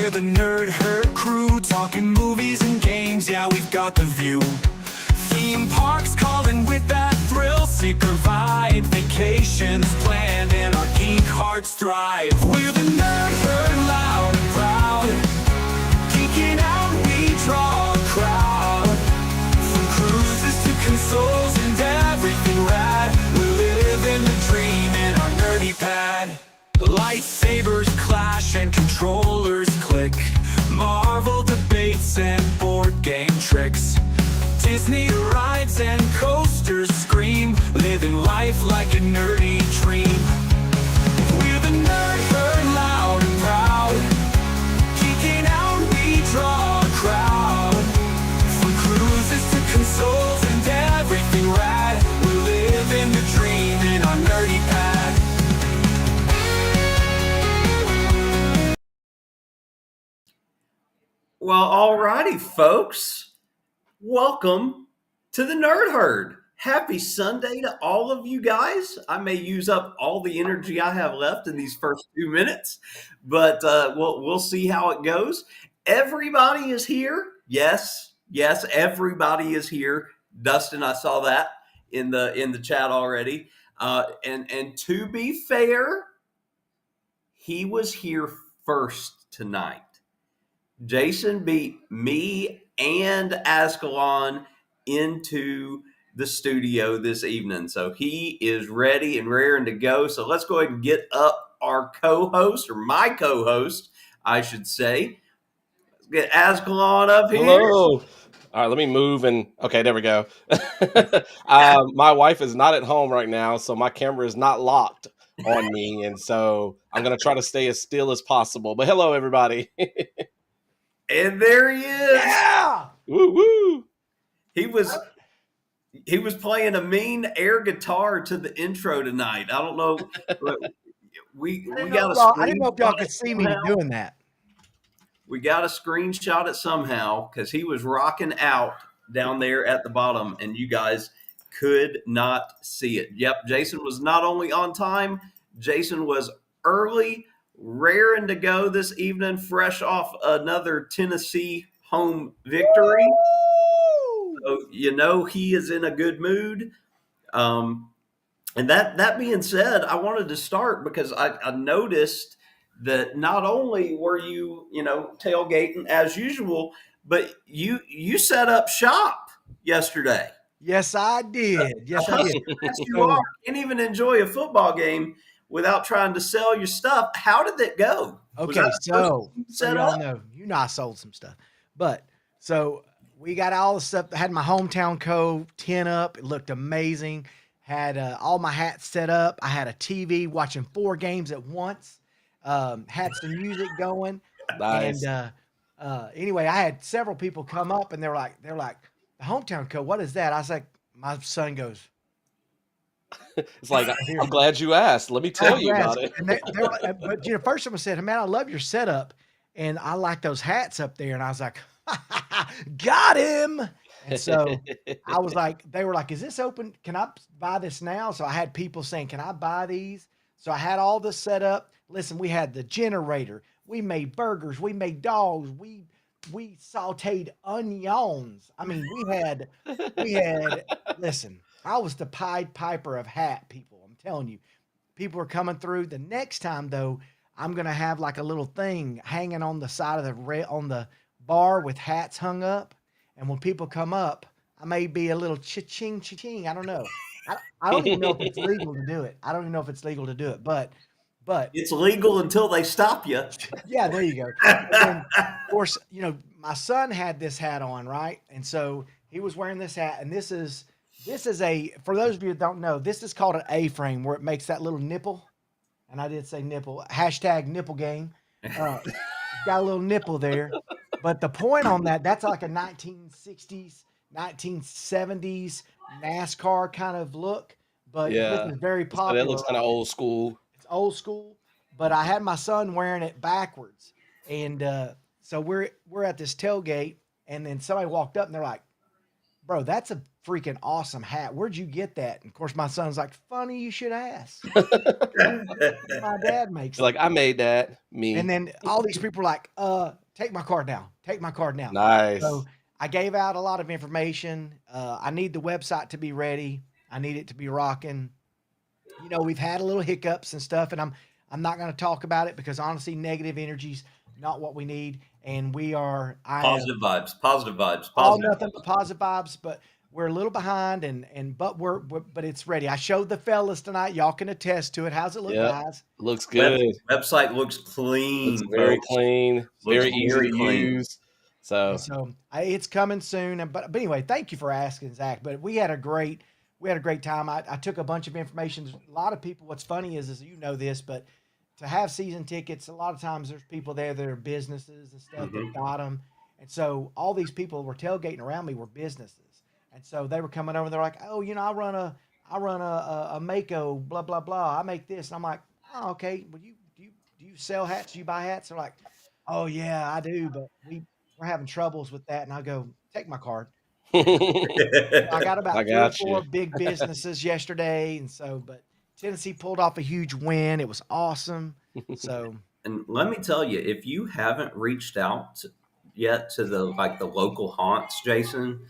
We're the Nerd Herd crew, talking movies and games, yeah, we've got the view. Theme parks calling with that thrill seeker vibe, vacations planned and our geek hearts thrive. We're the Nerd Herd, loud and proud, geeking out we draw a crowd. From cruises to consoles and everything rad, we live in the dream in our nerdy pad. Lightsabers clash and controllers click, Marvel debates and board game tricks, Disney rides and coasters scream, living life like a nerdy dream. We're the Nerd Herd, loud and proud, geeking out we draw a crowd. From cruises to consoles and everything rad, we live in the dream in our nerdy pad. Well, alrighty, folks. Welcome to the Nerd Herd. Happy Sunday to all of you guys. I may use up all the energy I have left in these first 2 minutes, but we'll see how it goes. Everybody is here. Yes, everybody is here. Dustin, I saw that in the chat already. And to be fair, he was here first tonight. Jason beat me and Azkhalon into the studio this evening. So he is ready and raring to go. So let's go ahead and get up our co-host, or my co-host, I should say. Let's get Azkhalon up here. Hello. All right, let me move and okay, there we go. My wife is not at home right now, so my camera is not locked on me. And so I'm going to try to stay as still as possible. But hello, everybody. And there he is. Yeah. Woo woo. He was playing a mean air guitar to the intro tonight. I don't know. We got a I didn't know if y'all could see me doing that. We got a screenshot it somehow because he was rocking out down there at the bottom and you guys could not see it. Yep, Jason was not only on time, Jason was early, raring to go this evening, fresh off another Tennessee home victory. So, you know, he is in a good mood. And that being said, I wanted to start because I noticed that not only were you tailgating as usual, but you set up shop yesterday. Yes, I did. Yes, I did. Yes, you are. Can't even enjoy a football game without trying to sell your stuff. How did that go? Okay, so y'all know, I sold some stuff. But so we got all the stuff. I had my Hometown Co. tent up. It looked amazing. Had all my hats set up. I had a TV watching 4 games at once. Had some music going. Nice. And anyway, I had several people come up and they're like, the Hometown Co. What is that? I was like, my son goes, it's like, I'm glad you asked. Let me tell you about it. And but first someone said, man, I love your setup. And I like those hats up there. And I was like, got him. And so I was like, they were like, is this open? Can I buy this now? So I had people saying, can I buy these? So I had all this set up. Listen, we had the generator. We made burgers. We made dogs. We sauteed onions. I mean, we had, listen, I was the Pied Piper of hat people. I'm telling you, people are coming through. The next time though, I'm going to have like a little thing hanging on the side of on the bar with hats hung up. And when people come up, I may be a little cha-ching, cha-ching. I don't know. I don't even know if it's legal to do it. But it's legal until they stop you. Yeah, there you go. Then, of course, my son had this hat on, right? And so he was wearing this hat, and this is for those of you that don't know, this is called an A-frame where it makes that little nipple. And I did say nipple, hashtag nipple game. Got a little nipple there. But the point on that's like a 1960s, 1970s NASCAR kind of look. But this is very popular. That looks kind of old school. It's old school. But I had my son wearing it backwards. And so we're at this tailgate, and then somebody walked up, and they're like, bro, that's a freaking awesome hat. Where'd you get that? And of course, my son's like, funny you should ask. My dad makes You're like, it. I made that. Me. And then all these people were like, take my card now. Take my card now. Nice. So I gave out a lot of information. I need the website to be ready. I need it to be rocking. You know, we've had a little hiccups and stuff, and I'm not going to talk about it because honestly, negative energy's not what we need. And Positive vibes. all nothing but positive vibes, but we're a little behind but it's ready. I showed the fellas tonight. Y'all can attest to it. How's it look, Yep. guys? Looks good. Website looks clean. Looks very folks. clean. Looks Very easy very to clean. use. So And so it's coming soon. But anyway, thank you for asking, Zach. But we had a great time. I took a bunch of information. A lot of people. What's funny is you know this, but to have season tickets, a lot of times there's people there that are businesses and stuff that got them. And so all these people were tailgating around me were businesses. And so they were coming over. They're like, oh, you know, I run a Mako, blah blah blah. I make this. And I'm like, oh, okay. Well, do you sell hats? Do you buy hats? They're like, oh yeah, I do, but we're having troubles with that. And I go, take my card. I got about I 3 or got 4 you. big businesses yesterday, and so but Tennessee pulled off a huge win. It was awesome. So And let me tell you, if you haven't reached out yet to the local haunts, Jason,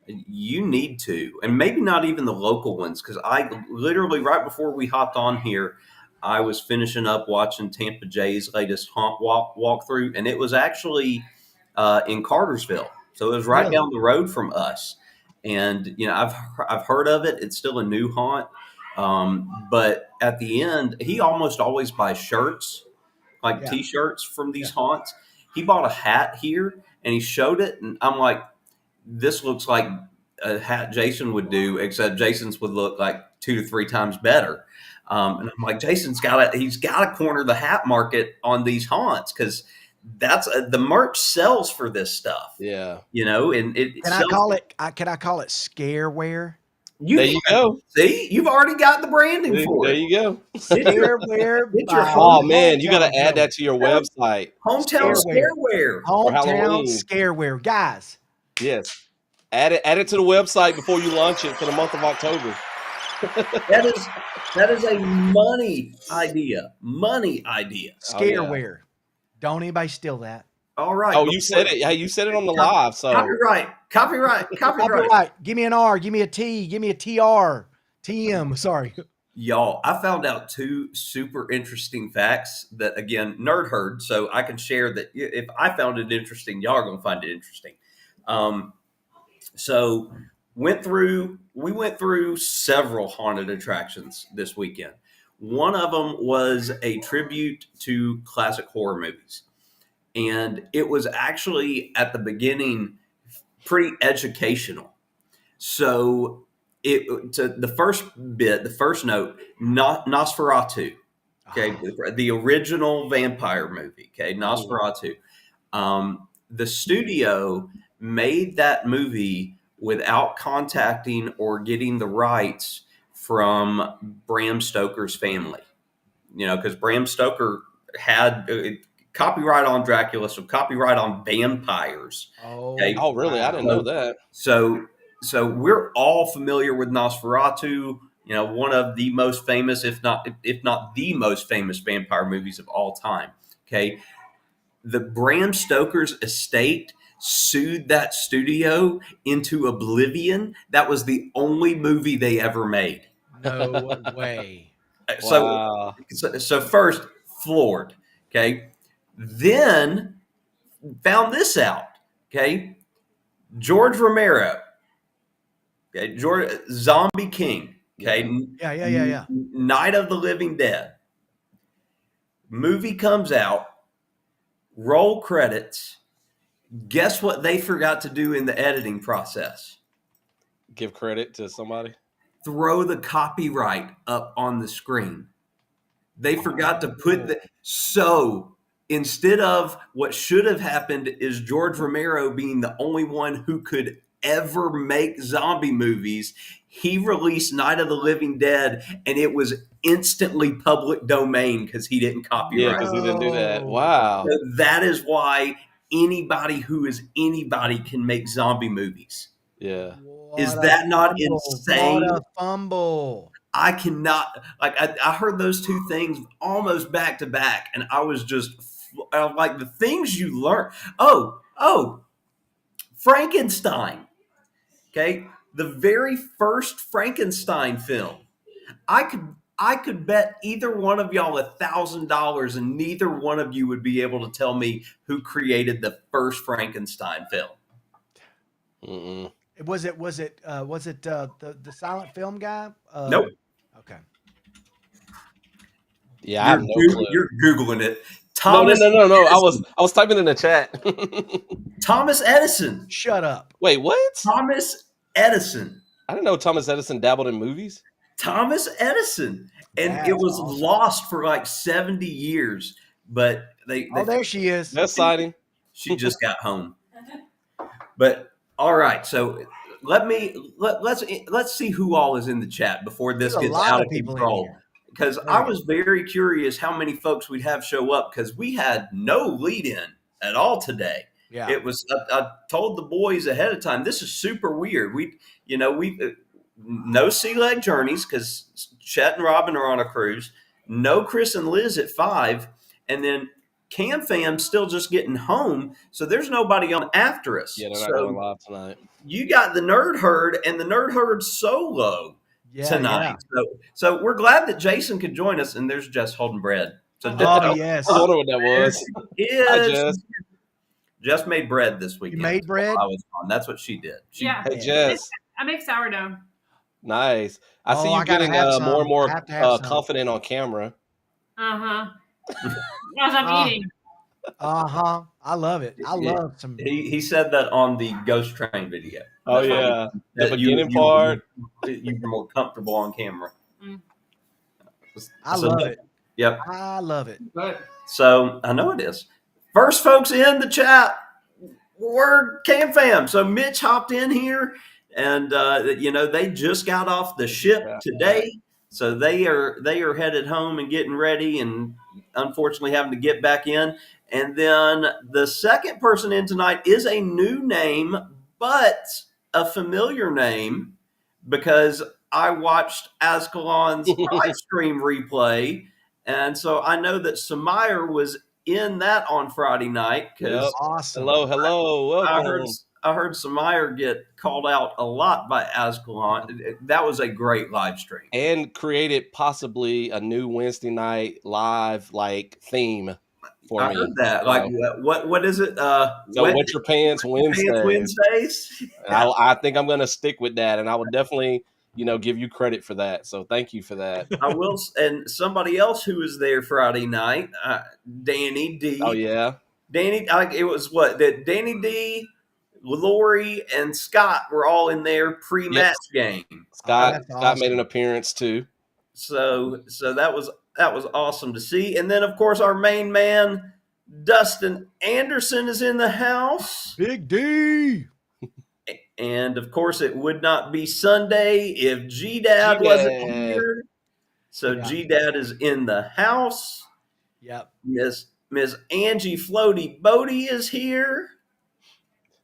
you need to, and maybe not even the local ones, because I literally right before we hopped on here, I was finishing up watching Tampa Jay's latest haunt walkthrough, and it was actually in Cartersville, so it was right Really? down the road from us. And you know, I've heard of it. It's still a new haunt, but at the end, he almost always buys shirts, like Yeah. T-shirts from these haunts. He bought a hat here, and he showed it, and I'm like, this looks like a hat Jason would do, except Jason's would look like 2 to 3 times better. And I'm like, he's got to corner the hat market on these haunts, because that's the merch sells for this stuff. Yeah. You know, and Can I call it scareware? There you go. See, you've already got the branding for There it. you go. Scareware. Get your by Oh man, you got to Hometown add that to your website. Hometown Scareware. Hometown Halloween. Scareware, guys. Yes. Add it to the website before you launch it for the month of October. That is a money idea. Scareware. Don't anybody steal that. All right. Oh, you said it. Yeah, you said it on the live. So Copyright. Give me an R. Give me a T. Give me a TR. TM. Sorry. Y'all, I found out 2 super interesting facts that, again, nerd heard, so I can share that. If I found it interesting, y'all are going to find it interesting. So we went through several haunted attractions this weekend. One of them was a tribute to classic horror movies. And it was actually at the beginning pretty educational. So the first note, Nosferatu, okay, the original vampire movie, okay, Nosferatu. The studio made that movie without contacting or getting the rights from Bram Stoker's family. You know, because Bram Stoker had copyright on Dracula, so copyright on vampires. Okay? Oh, really? I didn't know that. So we're all familiar with Nosferatu. You know, one of the most famous, if not the most famous vampire movies of all time. Okay, the Bram Stoker's estate sued that studio into oblivion. That was the only movie they ever made. No way. Wow. So first, floored. Okay, then found this out. Okay, George Romero. Okay, Zombie King. Okay, Yeah. Night of the Living Dead. Movie comes out. Roll credits. Guess what they forgot to do in the editing process? Give credit to somebody. Throw the copyright up on the screen. They forgot to put so instead of what should have happened is George Romero being the only one who could ever make zombie movies, he released Night of the Living Dead, and it was instantly public domain because he didn't copyright. Yeah, because he didn't do that. Wow. So that is why anybody who is anybody can make zombie movies. Yeah. Is What a that not fumble. What insane? a fumble. I cannot, like, I heard those two things almost back to back, and I was just like, the things you learn. Oh, Frankenstein. Okay. The very first Frankenstein film. I could bet either one of y'all $1,000, and neither one of you would be able to tell me who created the first Frankenstein film. Mm-mm. Was it the silent film guy? Nope. Okay. Yeah, I have no clue. You're Googling it. No. Thomas I Edison. was typing in the chat. Thomas Edison. Shut up. Wait, what? Thomas Edison. I didn't know Thomas Edison dabbled in movies. Thomas Edison. And That's it was awesome. lost for like 70 years, but they Oh, there she is. That's exciting. she just got home. But all right, so let's see who all is in the chat before this There's a gets lot out of of people in control. here. Because I was very curious how many folks we'd have show up, because we had no lead in at all today. Yeah. It was I told the boys ahead of time, this is super weird. We no sea leg journeys because Chet and Robin are on a cruise. No Chris and Liz at 5, and then Cam Fam's still just getting home, so there's nobody on after us. Yeah, they're not going live tonight. You got the Nerd Herd and the Nerd Herd solo tonight. Yeah. So we're glad that Jason could join us, and there's Jess holding bread. So Oh, yes. I wonder what that was. Hi, Jess. Jess made bread this weekend. You made bread? while I was on. That's what she did. Yeah. Hey, Jess. I make sourdough. Nice. I see Oh, you I gotta getting have some. more and more I have to have some. confident on camera. As I'm eating. Uh-huh. I love it. I Yeah. love some. He said that on the Ghost Train video. Oh, yeah. The That beginning part. You were more comfortable on camera. I love it. Yep. I love it. But So I know it is. First folks in the chat were Cam Fam. So Mitch hopped in here, and they just got off the ship today. So they are headed home and getting ready, and unfortunately having to get back in. And then the second person in tonight is a new name, but a familiar name, because I watched Azkhalon's live stream replay. And so I know that Samire was in that on Friday night. Yep. Awesome. Hello. Welcome. I heard Samire get called out a lot by Azkhalon. That was a great live stream. And created possibly a new Wednesday night live theme for I me. heard that. What is it? So Winter Pants Wednesdays. Wednesdays. I think I'm going to stick with that, and I would definitely give you credit for that. So thank you for that. I will. And somebody else who was there Friday night, Danny D. Oh yeah, Danny. It was that Danny D, Lori, and Scott were all in their pre-match game. Scott awesome. made an appearance too. So that was awesome to see. And then of course our main man Dustin Anderson is in the house. Big D. And of course, it would not be Sunday if G-Dad wasn't here. So Yeah. G-Dad is in the house. Yep. Miss Angie Floaty Bodie is here.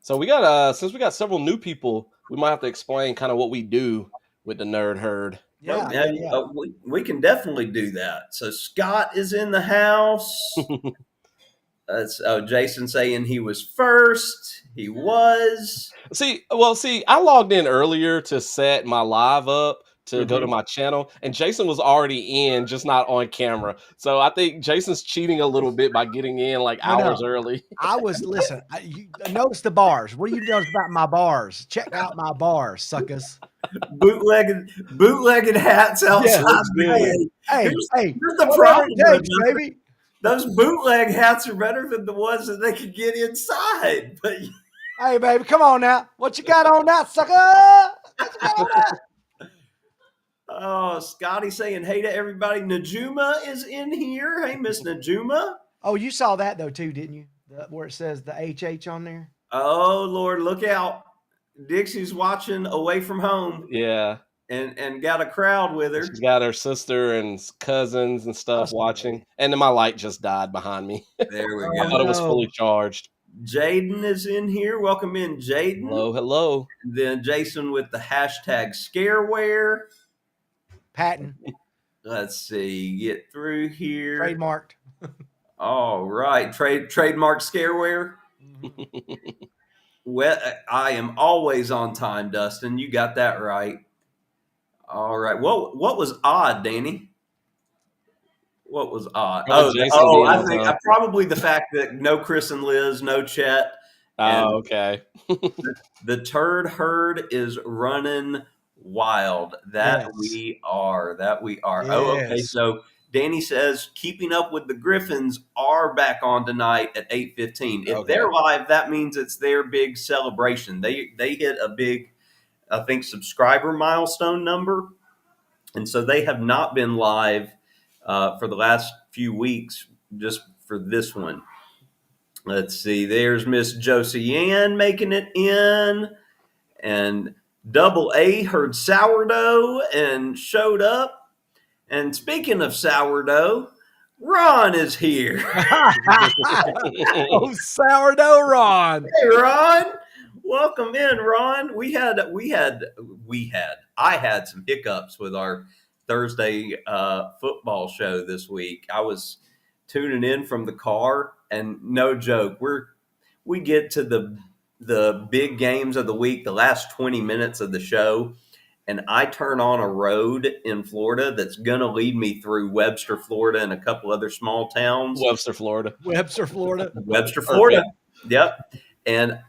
So we got since we got several new people, we might have to explain kind of what we do with the Nerd Herd. Yeah. We can definitely do that. So Scott is in the house. Jason saying he was first. He was. See, I logged in earlier to set my live up to go to my channel, and Jason was already in, just not on camera. So I think Jason's cheating a little bit by getting in hours early. Listen, notice the bars. What do you notice about my bars? Check out my bars, suckers. Bootlegging hats outside. Yeah, Hey, here's the problem, baby. Those bootleg hats are better than the ones that they could get inside. But Hey, baby, come on now. What you got on that, sucker? What you got on that? oh, Scotty saying hey to everybody. Najuma is in here. Hey, Miss Najuma. Oh, you saw that though too, didn't you? Where it says the HH on there. Oh Lord, look out! Dixie's watching away from home. Yeah. And got a crowd with her. She's got her sister and cousins and stuff watching. And then my light just died behind me. There we I go. thought it was fully charged. Jaden is in here. Welcome in, Jaden. Hello, hello. Then Jason with the hashtag scareware. Patton, Let's see, get through here. trademarked. All right, trademark scareware. Well, I am always on time, Dustin. You got that right. All right. What was odd, Danny? What was odd? Probably Jason being I on think time. probably the fact that no Chris and Liz, no Chet. And Oh, okay. the turd herd is running wild. That Yes. we are. Oh, okay. Yes. So Danny says keeping up with the Griffins are back on tonight at 8:15. If Okay. they're live, that means it's their big celebration. They hit a big, I think, subscriber milestone number, and so they have not been live for the last few weeks, just for this one. Let's see. There's Miss Josie Ann making it in, and Double A heard sourdough and showed up. And speaking of sourdough, Ron is here. Oh, sourdough Ron. Hey, Ron. Welcome in, Ron. I had some hiccups with our Thursday football show this week. I was tuning in from the car, and no joke, we get to the big games of the week, the last 20 minutes of the show, and I turn on a road in Florida that's going to lead me through Webster, Florida, and a couple other small towns. Webster, Florida. Webster, Florida. Webster, Florida. Yep. And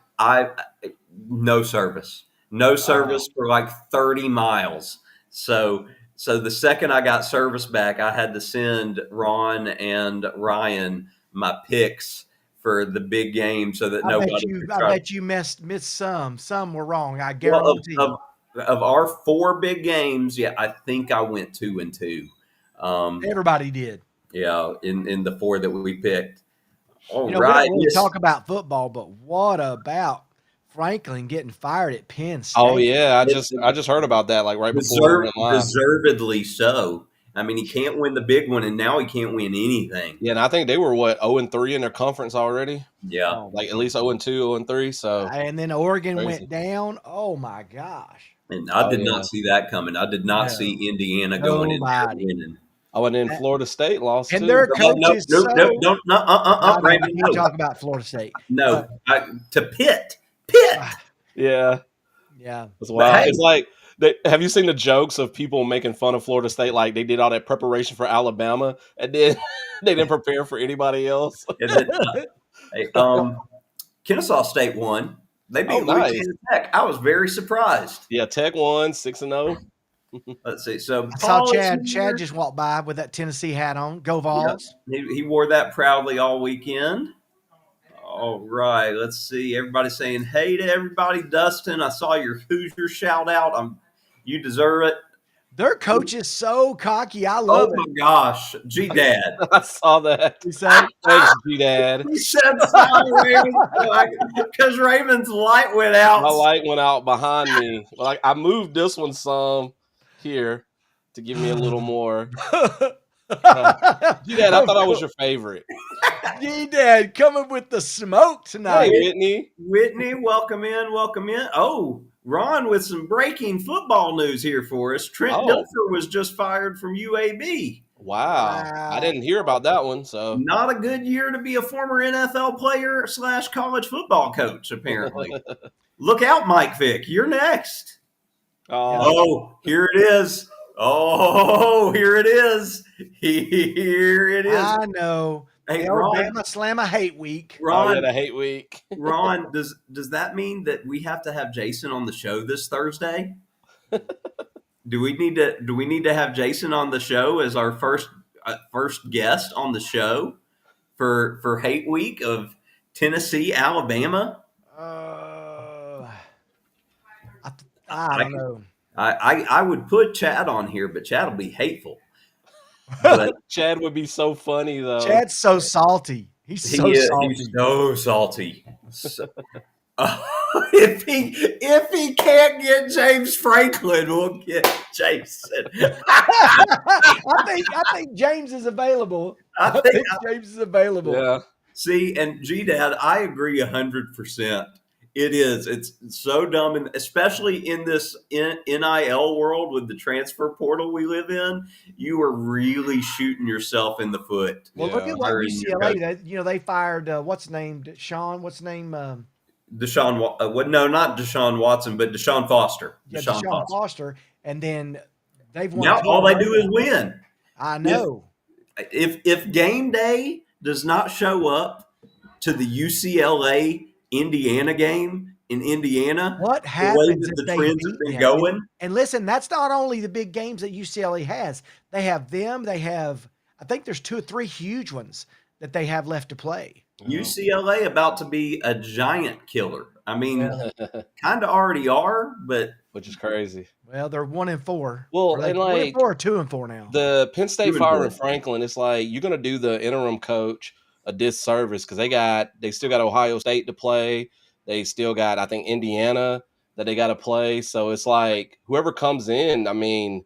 no service for like 30 miles. So the second I got service back, I had to send Ron and Ryan my picks for the big game so that I bet you missed some. Some were wrong. I guarantee. Of our 4 big games, yeah, I think I went 2-2. Everybody did. Yeah, in the 4 that we picked. All We right. don't really talk about football, but what about Franklin getting fired at Penn State? Oh yeah, I just heard about that like right before we went live. Deservedly so. I mean, he can't win the big one, and now he can't win anything. Yeah, and I think they were 0-3 in their conference already. Yeah, like at least 0-2, 0-3. So and then Oregon crazy. went down. Oh my gosh! and I did not see that coming. I did not see Indiana going in there winning. Oh, and then Florida State lost and too. their coaches. Don't Raymond, no. Talk about Florida State. No, to Pitt. Yeah. That's wild. Hey, it's like, have you seen the jokes of people making fun of Florida State? Like they did all that preparation for Alabama, and then they didn't prepare for anybody else. Kennesaw State won. They beat Louisiana Tech. I was very surprised. Yeah, Tech won 6-0. Let's see. So I saw Chad just walked by with that Tennessee hat on. Go Vols. Yeah, he wore that proudly all weekend. All right. Let's see. Everybody saying hey to everybody. Dustin, I saw your Hoosier shout out. You deserve it. Their coach is so cocky. I love it. Oh my gosh, G-Dad. I saw that. You say, thanks, G-Dad. He said sorry, Raymond, because Raymond's light went out. My light went out behind me. Like I moved this one some here to give me a little more. G-Dad, I thought I was your favorite. G-Dad coming with the smoke tonight. Hey, Whitney, welcome in. Oh, Ron with some breaking football news here for us. Trent Dilfer was just fired from UAB. Wow. I didn't hear about that one. So not a good year to be a former NFL player / college football coach, apparently. Look out, Mike Vick. You're next. Oh, here it is. Oh, here it is. Here it is. I know. Hey, Alabama Slamma hate week. Ron, the hate week. Ron, does that mean that we have to have Jason on the show this Thursday? Do we need to have Jason on the show as our first guest on the show for hate week of Tennessee, Alabama? I don't know. I would put Chad on here, but Chad will be hateful. But Chad would be so funny though. Chad's so salty. He's so salty. If he can't get James Franklin, we'll get Jason. I think James is available. I think James is available. Yeah. See, and G-Dad, I agree 100%. It is. It's so dumb, and especially in this NIL world with the transfer portal we live in, you are really shooting yourself in the foot. Well, look Yeah. at what Hiring your UCLA. coach. They fired what's his name? Sean. What's his name? No, not Deshaun Watson, but Deshaun Foster. Yeah, Deshaun Deshaun Foster. Foster, and then they've won. Now 12 all they in a do row is now. win. I know. If game day does not show up to the UCLA Indiana game in Indiana, What the way happens that if the they trends have beat been them? going, And listen, that's not only the big games that UCLA has. They have them. They have, I think there's 2 or 3 huge ones that they have left to play. UCLA about to be a giant killer. I mean, Yeah. kind of already are, but Which is crazy. Well, they're 1-4. Well, Are they and 1-4 like or 2-4 now? the Penn State 2-4. firing Franklin, it's like you're gonna do the interim coach a disservice because they still got Ohio State to play. They still got, I think, Indiana that they got to play. So it's like whoever comes in, I mean,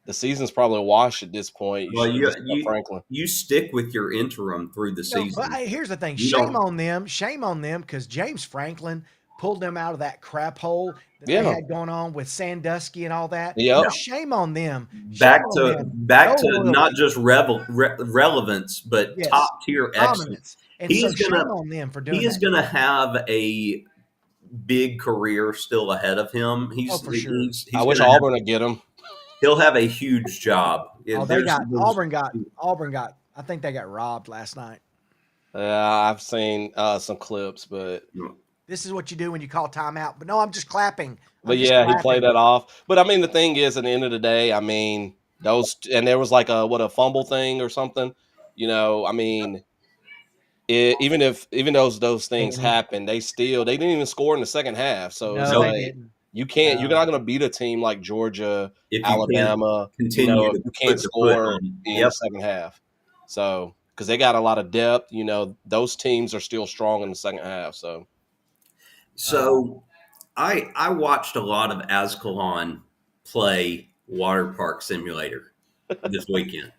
the season's probably a wash at this point. You well, should just cut Franklin. you stick with your interim through the No, season. but here's the thing. You Shame don't- on them. Shame on them because James Franklin pulled them out of that crap hole that Yeah. they had going on with Sandusky and all that. Yep. So shame on them. back Shame on to them. back No to loyalty. not just relevance, but Yes. top tier excellence. Dominance. And He's so shame gonna- on them for doing He is that. going to have a big career still ahead of him. For sure. He's I wish gonna have- Auburn would get him. he'll have a huge job. Oh, they got There's- Auburn got. I think they got robbed last night. I've seen some clips, but This is what you do when you call timeout. But no, I'm just clapping. I'm but just yeah, he clapping. played that off. But I mean, the thing is, at the end of the day, I mean, there was like a fumble thing or something. I mean, even those things Mhm. happened, they didn't even score in the second half. So it's No, they like didn't. you're not going to beat a team like Georgia, if you Alabama, continue if to you put can't the foot score on- in Yep. the second half. So because they got a lot of depth, those teams are still strong in the second half. So I watched a lot of Azkhalon play Water Park Simulator this weekend.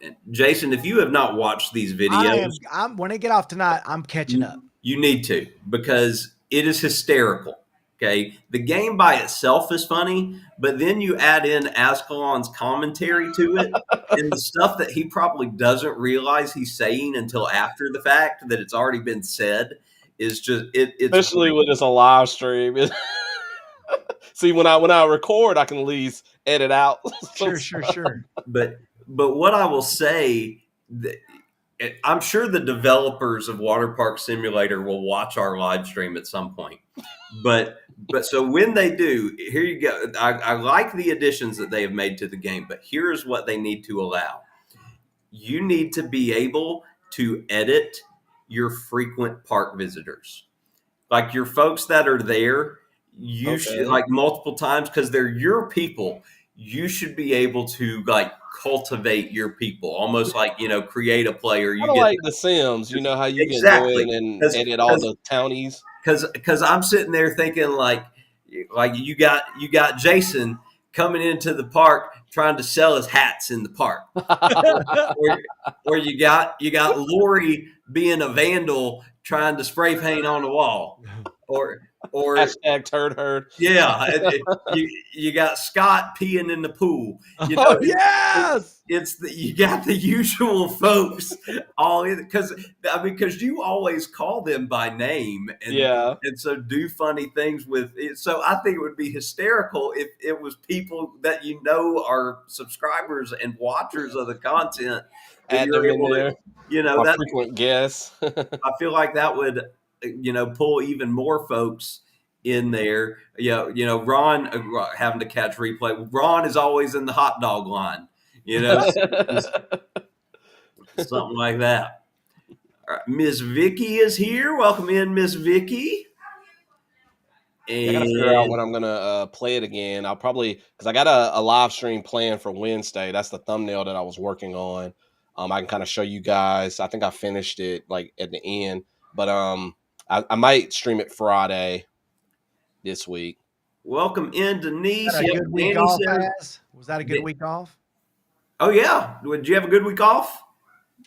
And Jason, if you have not watched these videos, I'm when I get off tonight, I'm catching up. you need to, because it is hysterical. Okay. The game by itself is funny, but then you add in Azkhalon's commentary to it and the stuff that he probably doesn't realize he's saying until after the fact that it's already been said is just it's Especially when it's a live stream. See, when I record, I can at least edit out. Sure. But what I will say, I'm sure the developers of Water Park Simulator will watch our live stream at some point. But so when they do, here you go. I like the additions that they have made to the game, but here's what they need to allow. You need to be able to edit your frequent park visitors. Like your folks that are there, you should, like, multiple times, because they're your people. You should be able to, like, cultivate your people, almost like, create a player. You Kind of get like The Sims, how you Exactly. can go in and 'Cause- edit all the townies. because I'm sitting there thinking like you got Jason coming into the park trying to sell his hats in the park, or you got Lori being a vandal trying to spray paint on the wall, or Hashtag turd herd. yeah, you got Scott peeing in the pool. Oh, yes. You got the usual folks all in, because you always call them by name, and so do funny things with it. So I think it would be hysterical if it was people that are subscribers and watchers of the content. Add them in there. That Frequent guests. I feel like that would pull even more folks in there. Ron having to catch replay. Ron is always in the hot dog line. Something like that. All right, Miss Vicky is here. Welcome in, Miss Vicky. I gotta figure out when I'm gonna play it again. I'll probably, because I got a live stream planned for Wednesday. That's the thumbnail that I was working on. I can kind of show you guys. I think I finished it like at the end, but I might stream it Friday this week. Welcome in, Denise. Was that a Yep, good week Danny off, says- Az? Was that a good week off? Oh yeah. Did you have a good week off?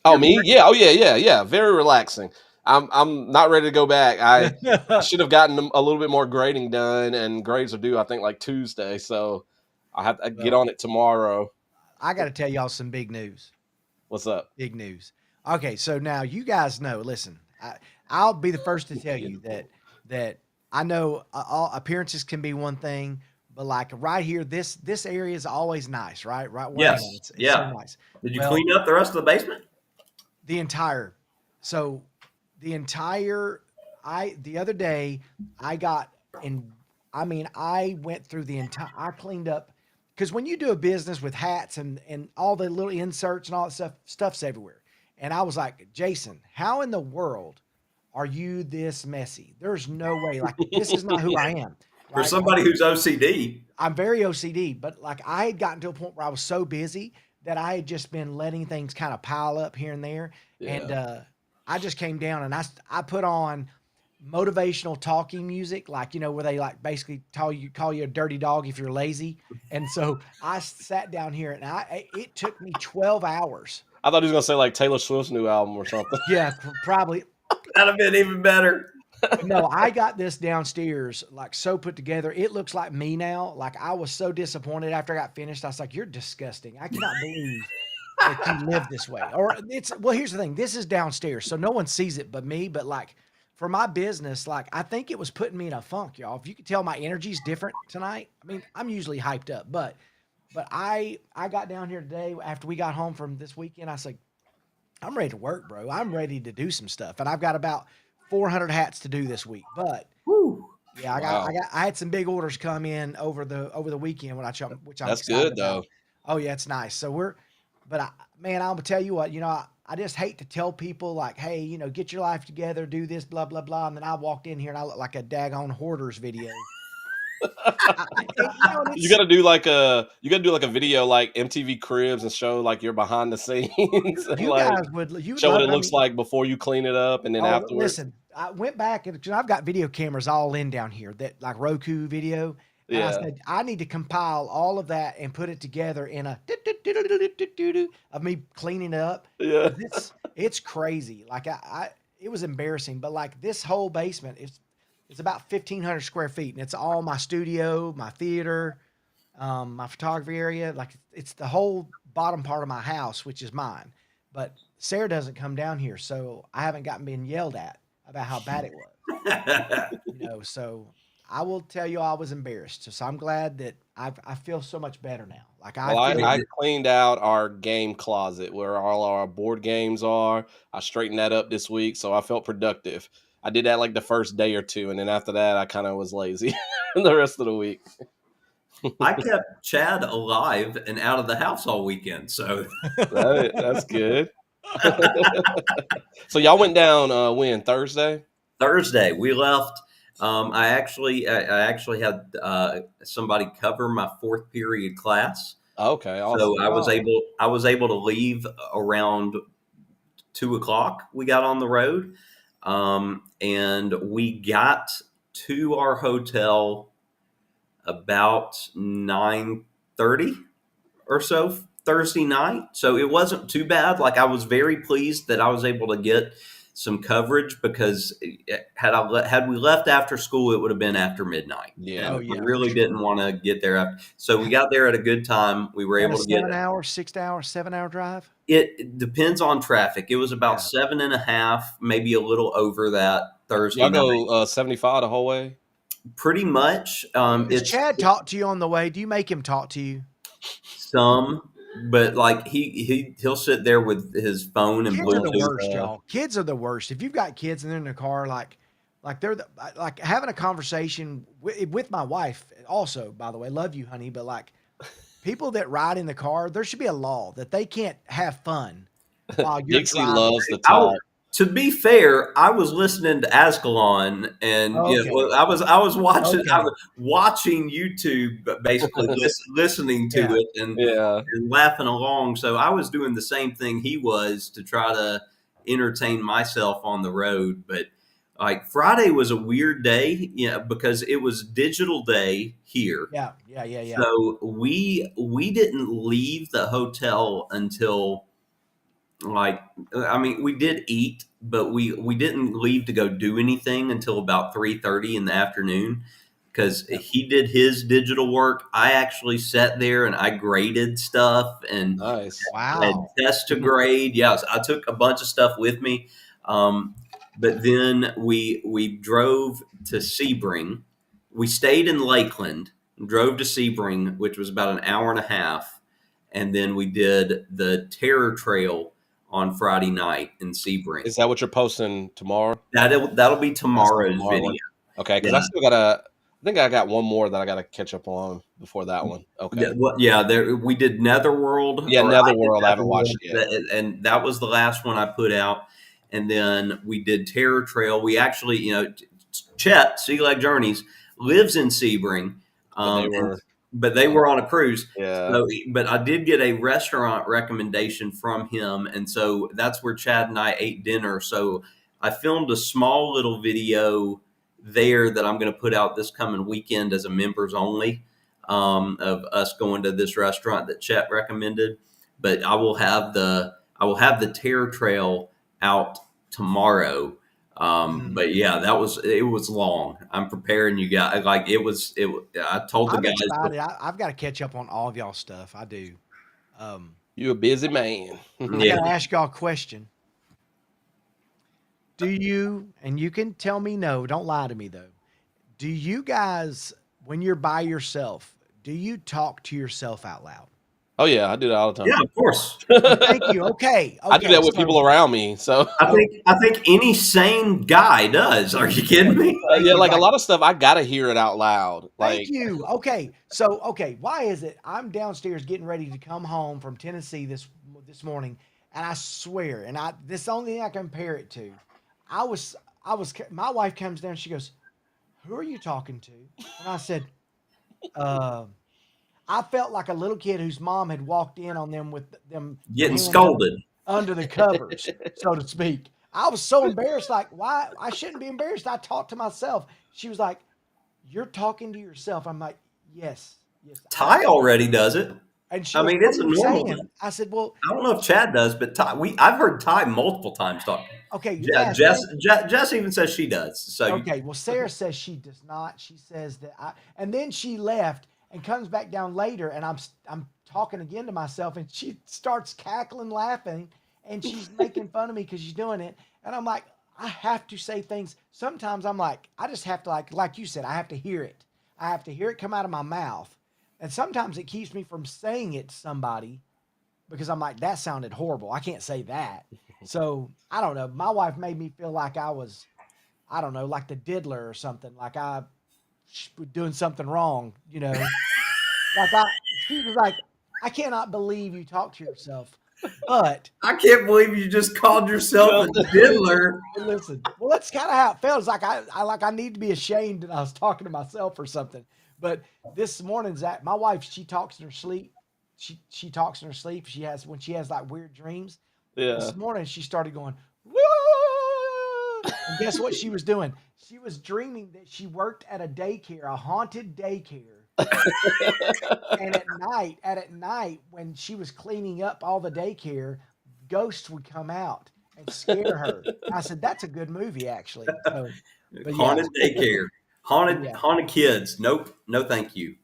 Oh, me? Yeah. Oh, yeah. Very relaxing. I'm not ready to go back. I should have gotten a little bit more grading done, and grades are due I think like Tuesday, so I have to get Well, on it tomorrow. I got to tell y'all some big news. What's up? Big news. Okay, so now you guys know. Listen, I'll be the first to tell you that I know all appearances can be one thing, but like right here, this area is always nice, right? Right where I am, Yes. it's so Yeah. nice. Did you Well, clean up the rest of the basement? the entire, so the entire, the other day I got in. I mean, I went through the entire. I cleaned up because when you do a business with hats and all the little inserts and all that stuff's everywhere. And I was like, Jason, how in the world are you this messy? There's no way. Like, this is not who I am. For Right? somebody who's OCD. I'm very OCD, but like I had gotten to a point where I was so busy that I had just been letting things kind of pile up here and there. And I just came down and I put on motivational talking music, like, you know, where they like basically call you a dirty dog if you're lazy. And so I sat down here and it took me 12 hours. I thought he was gonna say like Taylor Swift's new album or something. Yeah, probably. That'd have been even better. But no, I got this downstairs like so put together. It looks like me now. Like I was so disappointed after I got finished. I was like, "You're disgusting. I cannot believe that you live this way." Or here's the thing. This is downstairs, so no one sees it but me. But like for my business, like I think it was putting me in a funk, y'all. If you could tell, my energy's different tonight. I mean, I'm usually hyped up, but I got down here today after we got home from this weekend. I said, I'm ready to work, bro. I'm ready to do some stuff, and I've got about 400 hats to do this week. But Whew. yeah, I had some big orders come in over the weekend which I'm That's excited good though. about. Oh yeah, it's nice. So man, I'm gonna tell you what, you know, I just hate to tell people like, hey, you know, get your life together, do this, blah blah blah, and then I walked in here and I look like a daggone hoarders video. You gotta do like a video like MTV Cribs and show like you're behind the scenes and You like guys you would show love what it it. I looks mean, like before you clean it up and then oh, afterwards. listen, I went back and 'cause I've got video cameras all in down here that like Roku video. And I Yeah. said, I need to compile all of that and put it together in a of me cleaning it up. Yeah. 'Cause it's crazy. Like it was embarrassing, but like this whole basement it's about 1,500 square feet and it's all my studio, my theater, my photography area. Like it's the whole bottom part of my house, which is mine. But Sarah doesn't come down here, so I haven't been yelled at about how bad it was. You know, so I will tell you I was embarrassed. So I'm glad that I feel so much better now. Like Well, I feel I cleaned out our game closet where all our board games are. I straightened that up this week, so I felt productive. I did that like the first day or two, and then after that, I kind of was lazy the rest of the week. I kept Chad alive and out of the house all weekend. So That's good. So y'all went down when Thursday? Thursday we left. I actually had somebody cover my fourth period class. Okay, awesome. So I was able to leave around 2:00. We got on the road, and we got to our hotel about 9:30 or so Thursday night. So it wasn't too bad. Like I was very pleased that I was able to get some coverage because had we left after school, it would have been after midnight. Yeah. And Oh, yeah, we really for sure. didn't want to get there after. So we got there at a good time. We were able to get 7-hour, 6-hour, 7-hour drive. it depends on traffic. It was about Yeah. 7.5, maybe a little over that Thursday Y'all night. go 75 the whole way? Pretty much. Does It's Chad talk to you on the way? Do you make him talk to you? some, but like he'll sit there with his phone and Kids are the Bluetooth. worst, y'all. Kids are the worst. If you've got kids and they're in the car, like they're like having a conversation with my wife. Also, by the way, love you, honey. But like people that ride in the car, there should be a law that they can't have fun while you're Dixie driving. loves to talk. To be fair, I was listening to Azkhalon, and Okay. I was watching Okay. I was watching YouTube, basically listening to Yeah. it and Yeah. laughing along. So I was doing the same thing he was to try to entertain myself on the road. But like Friday was a weird day, because it was digital day here. Yeah. So we didn't leave the hotel until we did eat, but we didn't leave to go do anything until about 3:30 in the afternoon because Yep. he did his digital work. I actually sat there and I graded stuff and Nice. had Wow. tests to grade. Yeah, so I took a bunch of stuff with me. But then we drove to Sebring. We stayed in Lakeland, drove to Sebring, which was about an hour and a half, and then we did the Terror Trail on Friday night in Sebring. Is that what you're posting tomorrow? That'll be That's the tomorrow's tomorrow video. one. Okay, because Yeah. I still gotta. I think I got one more that I gotta catch up on before that one. Okay. We did Netherworld, Yeah, or I did Netherworld. I haven't watched Netherworld, yet. and that was the last one I put out. And then we did Terror Trail. We actually, Chet Sea Leg Journeys lives in Sebring, But they were. but they were on a cruise. Yeah. So, but I did get a restaurant recommendation from him, and so that's where Chad and I ate dinner. So I filmed a small little video there that I'm going to put out this coming weekend as a members only, of us going to this restaurant that Chet recommended. But I will have the Terror Trail out tomorrow. But yeah, it was long. I'm preparing you guys. Like I told the I'm guys. excited. I've got to catch up on all of y'all stuff. I do. You a busy man. I Yeah. got to ask y'all a question. Do you, and you can tell me no, don't lie to me though. Do you guys, when you're by yourself, do you talk to yourself out loud? Oh yeah, I do that all the time. Yeah, of course. Thank you. Okay. I do that with people around me. So I think any sane guy does. Are you kidding me? yeah, like a lot of stuff, I gotta hear it out loud. Like Thank you. Okay. So, why is it I'm downstairs getting ready to come home from Tennessee this morning, and I swear, and this is the only thing I compare it to. My wife comes down, she goes, "Who are you talking to?" And I said, I felt like a little kid whose mom had walked in on them with them Getting hands scolded. under the covers, so to speak. I was so embarrassed, like, why? I shouldn't be embarrassed. I talked to myself. She was like, "You're talking to yourself." I'm like, yes. Ty already does it. And she I goes, mean, "What it's are a you normal saying?" thing. I said, "Well, I don't know if Chad does, but I've heard Ty multiple times talk. okay, Yeah, yeah." Jess even says she does. So Okay, well, Sarah says she does not. She says that and then she left and comes back down later, and I'm talking again to myself, and she starts cackling, laughing, and she's making fun of me because she's doing it, and I'm like, I have to say things. Sometimes I'm like, I just have to like you said, I have to hear it. I have to hear it come out of my mouth, and sometimes it keeps me from saying it to somebody because I'm like, that sounded horrible. I can't say that. So I don't know. My wife made me feel like I was, I don't know, like the diddler or something, like I was doing something wrong, she was like, I cannot believe you talk to yourself. But I can't believe you just called yourself a diddler. listen, well, that's kind of how it felt. It's like I need to be ashamed that I was talking to myself or something. But this morning, Zach, my wife, she talks in her sleep. She talks in her sleep. When she has like weird dreams. yeah. This morning she started going, "Whoa!" And guess what she was doing? She was dreaming that she worked at a daycare, a haunted daycare. And at night, when she was cleaning up all the daycare, ghosts would come out and scare her. I said, "That's a good movie, actually." So, but yeah, Haunted daycare. Haunted Yeah. haunted kids. Nope. No, thank you.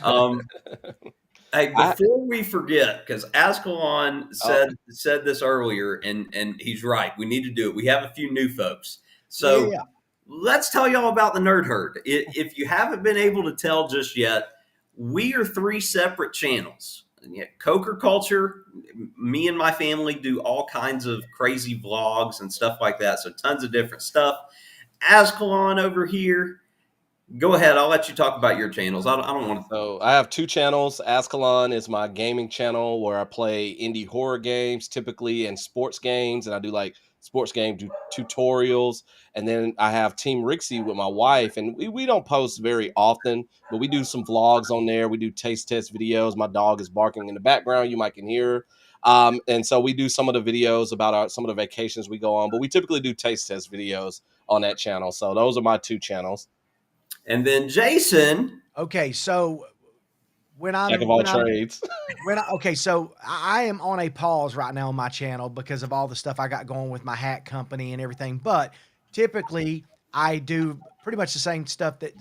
Um, Hey, I- before we forget, because Azkhalon said this earlier, and he's right. We need to do it. We have a few new folks, so Yeah. let's tell y'all about the Nerd Herd. If you haven't been able to tell just yet, we are three separate channels. CokerCulture, me and my family do all kinds of crazy vlogs and stuff like that. So tons of different stuff. Azkhalon over here. Go ahead. I'll let you talk about your channels. I don't want to. So I have two channels. Azkhalon is my gaming channel where I play indie horror games typically and sports games, and I do like sports game tutorials. And then I have Team Rixie with my wife, and we don't post very often, but we do some vlogs on there. We do taste test videos. My dog is barking in the background. You might can hear. And so we do some of the videos about some of the vacations we go on, but we typically do taste test videos on that channel. So those are my two channels. And then Jason. Okay, so Jack of all trades. Okay, so I am on a pause right now on my channel because of all the stuff I got going with my hat company and everything. But typically, I do pretty much the same stuff that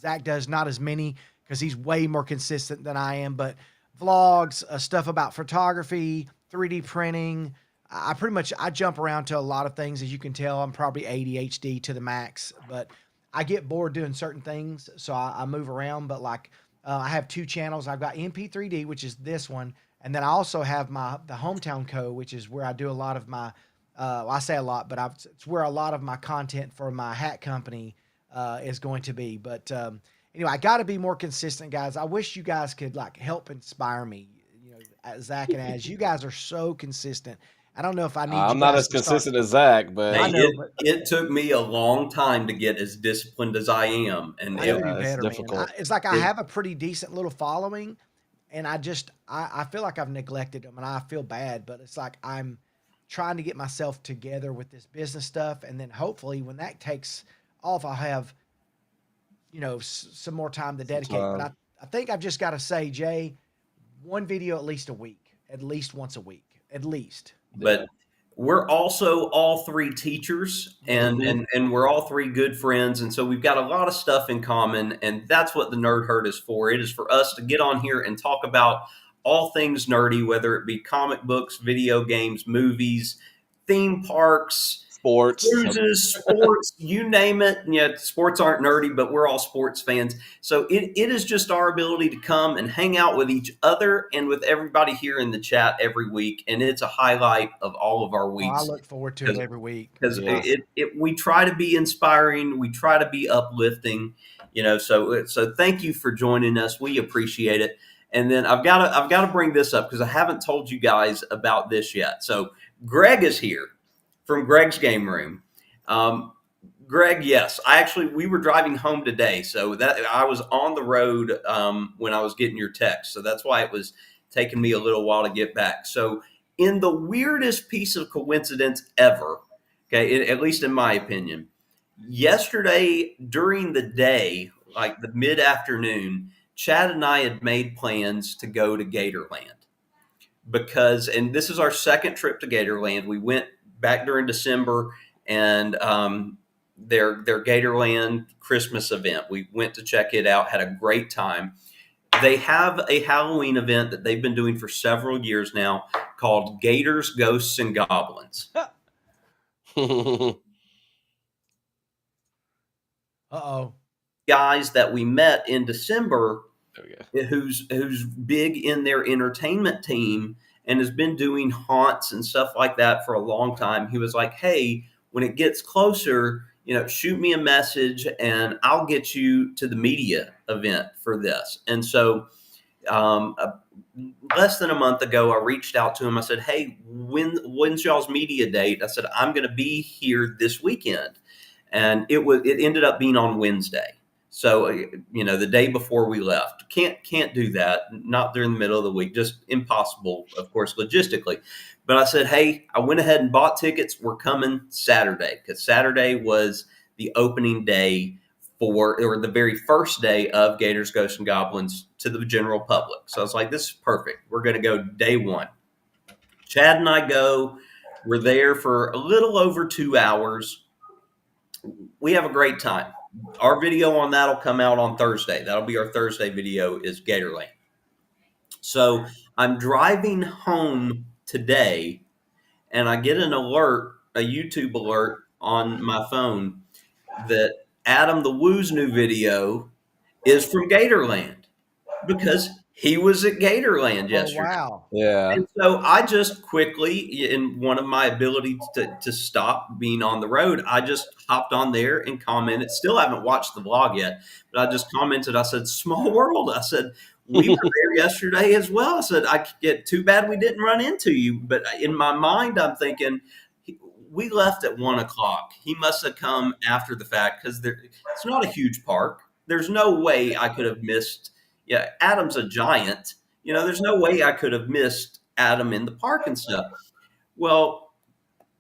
Zach does, not as many because he's way more consistent than I am. But vlogs, stuff about photography, 3D printing. I pretty much I jump around to a lot of things. As you can tell, I'm probably ADHD to the max, but I get bored doing certain things, so I move around. But like I have two channels. I've got MP3D, which is this one, and then I also have the Hometown Co, which is where I do a lot of my. Well, I say a lot, but it's where a lot of my content for my hat company is going to be. But anyway, I got to be more consistent, guys. I wish you guys could like help inspire me. You know, Zach and Az, you guys are so consistent. I don't know if I need. I'm you not guys as to start- consistent as Zach, but I Hey, know, but it took me a long time to get as disciplined as I am, and I gotta be it's better, man. difficult. It's like I It- have a pretty decent little following, and I feel like I've neglected them, and I feel bad. But it's like I'm trying to get myself together with this business stuff, and then hopefully when that takes off, I'll have some more time to dedicate. But time. I think I've just got to say, Jay, one video at least a week, at least once a week, at least. but we're also all three teachers, and we're all three good friends, and so we've got a lot of stuff in common, and that's what the Nerd Herd is for. It is for us to get on here and talk about all things nerdy, whether it be comic books, video games, movies, theme parks, Sports. cruises, sports, you name it. And yet sports aren't nerdy, but we're all sports fans. So it is just our ability to come and hang out with each other and with everybody here in the chat every week. And it's a highlight of all of our Oh, I weeks. look forward to it every week. Because Yeah. we try to be inspiring, we try to be uplifting, so thank you for joining us. We appreciate it. And then I've got to bring this up because I haven't told you guys about this yet. So Greg is here from Greg's Game Room. Greg, yes, we were driving home today, so that I was on the road when I was getting your text, so that's why it was taking me a little while to get back. So, in the weirdest piece of coincidence ever, okay, at least in my opinion, yesterday during the day, like the mid afternoon, Chad and I had made plans to go to Gatorland and this is our second trip to Gatorland. We went back during December and their Gatorland Christmas event. We went to check it out, had a great time. They have a Halloween event that they've been doing for several years now called Gators, Ghosts, and Goblins. Uh-oh. Guys that we met in December There we go. who's big in their entertainment team and has been doing haunts and stuff like that for a long time. He was like, hey, when it gets closer, shoot me a message and I'll get you to the media event for this. And so less than a month ago, I reached out to him. I said, hey, when's y'all's media date? I said, I'm going to be here this weekend. And it ended up being on Wednesday. So, the day before we left, can't do that. Not during the middle of the week, just impossible, of course, logistically. But I said, hey, I went ahead and bought tickets. We're coming Saturday because Saturday was the opening day or the very first day of Gators, Ghosts, and Goblins to the general public. So I was like, this is perfect. We're going to go day one. Chad and I go. We're there for a little over 2 hours. We have a great time. Our video on that will come out on Thursday. That'll be our Thursday video is Gatorland. So I'm driving home today and I get an alert, a YouTube alert on my phone that Adam the Woo's new video is from Gatorland because he was at Gatorland yesterday. Oh, wow. Yeah. And so I just quickly, in one of my abilities to stop being on the road, I just hopped on there and commented. Still haven't watched the vlog yet, but I just commented. I said, small world. I said, we were there yesterday as well. I said, I get too bad we didn't run into you. But in my mind, I'm thinking, we left at 1:00. He must have come after the fact because it's not a huge park. There's no way I could have missed. Yeah, Adam's a giant. There's no way I could have missed Adam in the park and stuff. Well,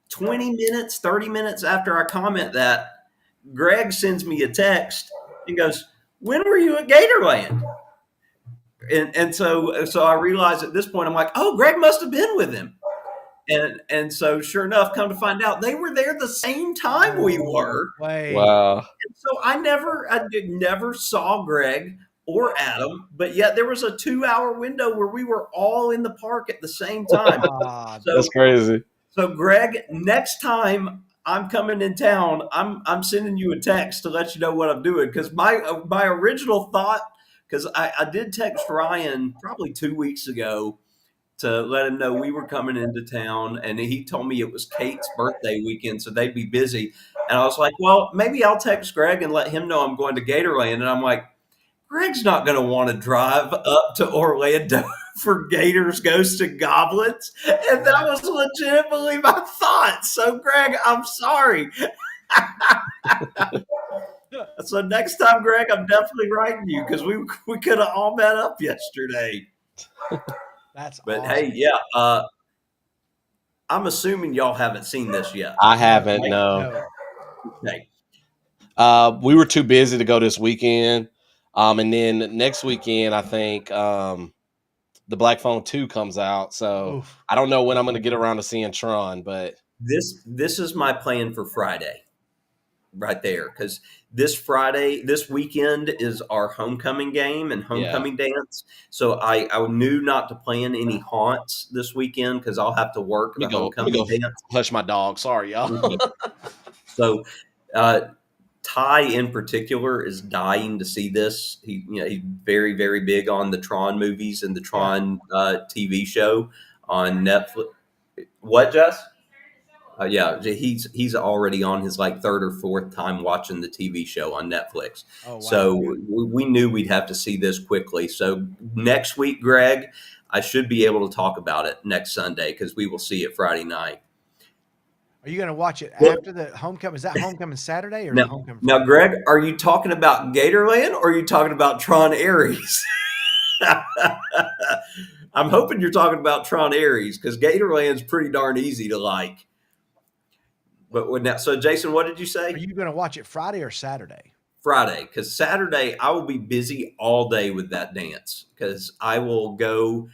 20 minutes, 30 minutes after I comment that, Greg sends me a text and goes, when were you at Gatorland? And so I realized at this point, I'm like, oh, Greg must have been with him. And so sure enough, come to find out, they were there the same time we were. Wait. Wow. So I never saw Greg or Adam, but yet there was a 2-hour window where we were all in the park at the same time. Ah, So, That's crazy. so Greg, next time I'm coming in town, I'm sending you a text to let you know what I'm doing, because my original thought, because I did text Ryan probably 2 weeks ago to let him know we were coming into town, and he told me it was Kate's birthday weekend, so they'd be busy. And I was like, well, maybe I'll text Greg and let him know I'm going to Gatorland. And I'm like, Greg's not going to want to drive up to Orlando for Gators, Ghosts, and Goblins. And that was legitimately my thought. So, Greg, I'm sorry. So next time, Greg, I'm definitely writing you, because we could have all met up yesterday. that's But awesome. hey, yeah, I'm assuming y'all haven't seen this yet. I haven't. No. No. Okay. We were too busy to go this weekend. And then next weekend, I think the Black Phone 2 comes out. So Oof. I don't know when I'm going to get around to seeing Tron, but This is my plan for Friday, right there, because this weekend is our homecoming game and homecoming dance. So I knew not to plan any haunts this weekend, because I'll have to work the let me homecoming go dance. flush my dog. Sorry, y'all. So Ty in particular is dying to see this. He's very, very big on the Tron movies and the Tron TV show on Netflix. What, Jess? Yeah, he's already on his like third or fourth time watching the TV show on Netflix. Oh, wow. So we knew we'd have to see this quickly. So next week, Greg, I should be able to talk about it next Sunday, because we will see it Friday night. Are you going to watch it Well- after the homecoming? Is that homecoming Saturday or Now, homecoming? now, Greg, are you talking about Gatorland, or are you talking about Tron Ares? I'm hoping you're talking about Tron Ares, because Gatorland's pretty darn easy to like. But so, Jason, what did you say? Are you going to watch it Friday or Saturday? Friday, because Saturday I will be busy all day with that dance, because I will go.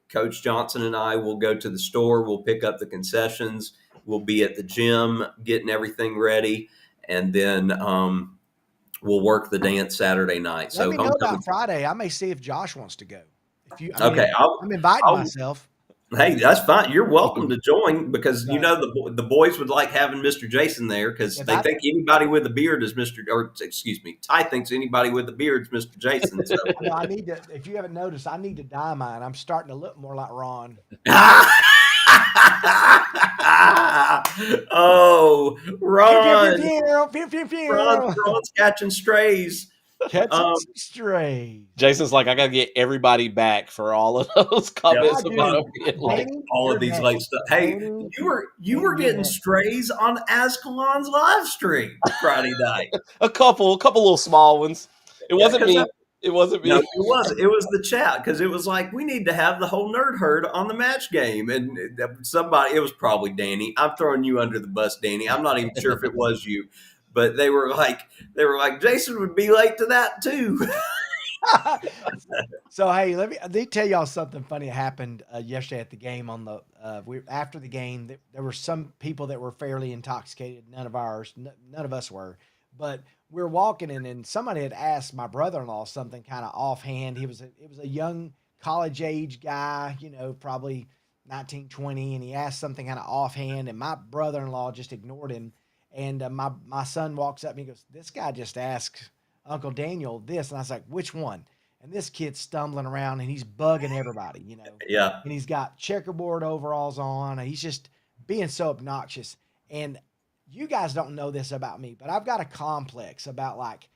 Coach Johnson and I will go to the store. We'll pick up the concessions. We'll be at the gym getting everything ready, and then we'll work the dance Saturday night. Let me know about Friday. I may see if Josh wants to go. Okay, I'm inviting myself. Hey, that's fine. You're welcome to join, because the boys would like having Mr. Jason there, because they think anybody with a beard is Ty thinks anybody with a beard is Mr. Jason. So. No, I need to. If you haven't noticed, I need to dye mine. I'm starting to look more like Ron. Oh, Ron! Pew. Ron's catching strays. Catching strays. Jason's like, I got to get everybody back for all of those comments Yeah, about him being Like late. all of these late stuff. Hey, you were getting strays on Azkhalon's live stream Friday night. A couple little small ones. It wasn't me. It wasn't me. No, it wasn't. It was the chat, because it was like, we need to have the whole nerd herd on the match game, and somebody, it was probably Danny. I'm throwing you under the bus, Danny. I'm not even sure if it was you, but they were like, Jason would be late to that too. So hey, let me tell y'all something funny that happened yesterday at the game. After the game, there were some people that were fairly intoxicated. None of us were, but we were walking in, and somebody had asked my brother-in-law something kind of offhand. It was a young college age guy, probably 19, 20, and he asked something kind of offhand, and my brother-in-law just ignored him. And my son walks up and he goes, "This guy just asked Uncle Daniel this." And I was like, "Which one?" And this kid's stumbling around and he's bugging everybody, Yeah. And he's got checkerboard overalls on. He's just being so obnoxious. And you guys don't know this about me, but I've got a complex about, like,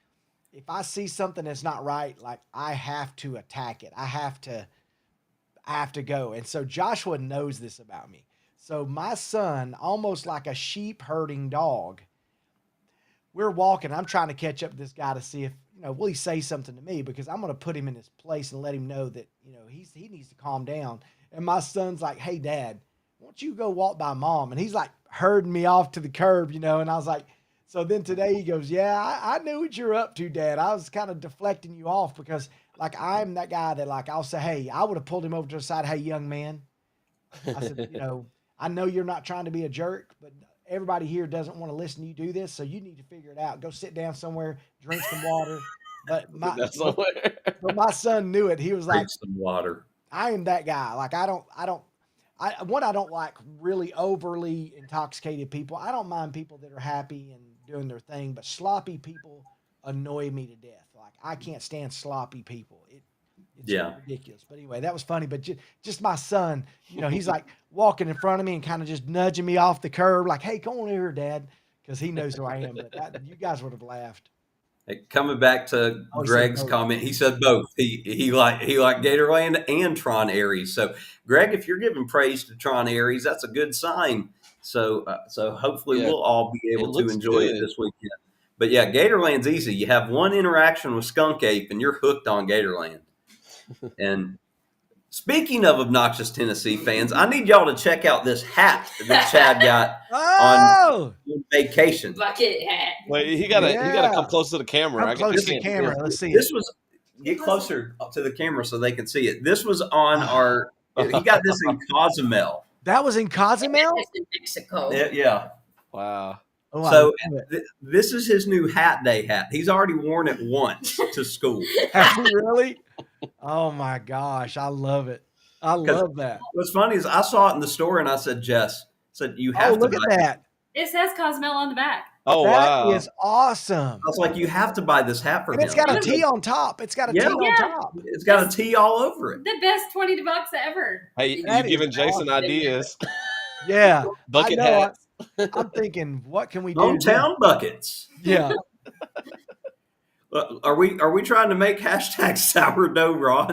if I see something that's not right, like, I have to attack it. I have to go. And so Joshua knows this about me. So my son, almost like a sheep herding dog, we're walking. I'm trying to catch up to this guy to see if, will he say something to me, because I'm going to put him in his place and let him know that, he needs to calm down. And my son's like, "Hey, Dad, why don't you go walk by Mom?" And he's like herding me off to the curb, and I was like, So then today he goes, yeah, I knew what you're up to, Dad. I was kind of deflecting you off because like I'm that guy that like I'll say, hey, I would have pulled him over to the side. Hey, young man, I said, I know you're not trying to be a jerk, but everybody here doesn't want to listen to you do this. So you need to figure it out. Go sit down somewhere, drink some water. But That's somewhere. my son knew it. He was like, Drink some water. I am that guy. Like I don't like really overly intoxicated people. I don't mind people that are happy and doing their thing, but sloppy people annoy me to death. Like I can't stand sloppy people. It's ridiculous. But anyway, that was funny. But just my son, he's like walking in front of me and kind of just nudging me off the curb, like, "Hey, come on here, Dad," because he knows who I am. But you guys would have laughed. Hey, coming back to Oh, he Greg's said both. comment, he said both. He liked Gatorland and Tron Aries. So, Greg, if you're giving praise to Tron Aries, that's a good sign. So hopefully we'll all be able to enjoy it this weekend. But yeah, Gatorland's easy. You have one interaction with Skunk Ape, and you're hooked on Gatorland. And speaking of obnoxious Tennessee fans, I need y'all to check out this hat that Chad got on vacation. Bucket hat. Wait, he gotta come close to the camera. Come close to the camera. Let's see. This was get closer to the camera so they can see it. This was on our. He got this in Cozumel. That was in Cozumel? That's in Mexico. Yeah. Wow. Oh, So this is his new hat day hat. He's already worn it once to school. have you really? Oh my gosh, I love it. I love that. What's funny is I saw it in the store and I said, Jess, you have to look buy at that. It says Cozumel on the back. Oh, That wow. is awesome. I was like, you have to buy this hat for And him. it's got a T on top. It's got a T Yeah. on top. It's got a T all over it. The best $20 ever. Hey, That you giving is Jason awesome. ideas? Yeah. Bucket I know. hats. I'm thinking, what can we do? Hometown buckets. Yeah. Are we trying to make hashtag sourdough raw?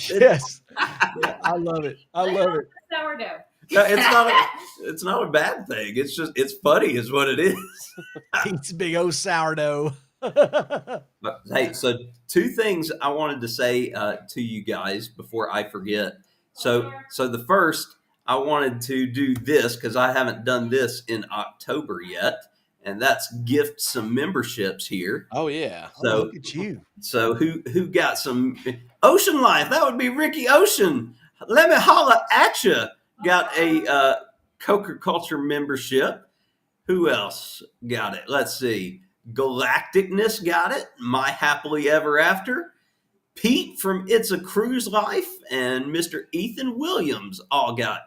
Yes. Yeah, I love it. I love it. Sourdough. No, it's not a bad thing. It's just it's funny is what it is. Eats big old sourdough. But, hey, so two things I wanted to say to you guys before I forget. So the first, I wanted to do this because I haven't done this in October yet, and that's gift some memberships here. Oh yeah. So look at you. So who got some Ocean Life? That would be Ricky Ocean. Let me holla at you. Got a CokerCulture membership. Who else got it? Let's see. Galacticness got it. My Happily Ever After. Pete from It's a Cruise Life and Mr. Ethan Williams all got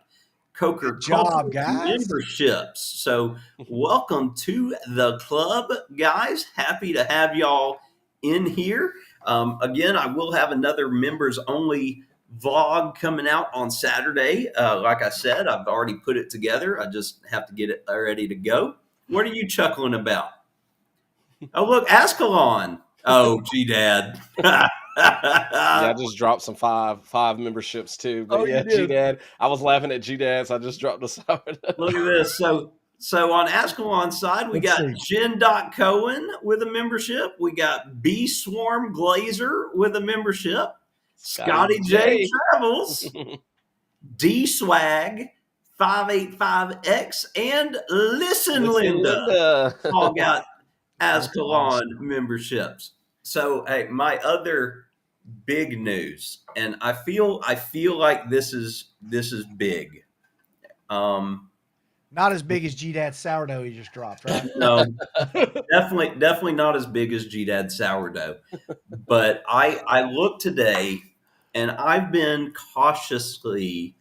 CokerCulture guys. memberships. So welcome to the club, guys. Happy to have y'all in here. Again, I will have another members only vlog coming out on Saturday. Like I said, I've already put it together. I just have to get it ready to go. What are you chuckling about? Oh, look, Azkhalon. Oh, gee, Dad. Yeah, I just dropped some five memberships too. But yeah, you did. G-Dad. I was laughing at G-Dad, so I just dropped the sourdough. Look at this. So on Azkhalon's side, we Let's got Jen Cohen with a membership. We got B Swarm Glazer with a membership. Scotty J Travels, D Swag, 585X, and Listen Linda all got Azkhalon memberships. So hey, my other big news, and I feel like this is big. Not as big as G-Dad's sourdough he just dropped, right? No, definitely not as big as G-Dad sourdough. But I looked today, and I've been cautiously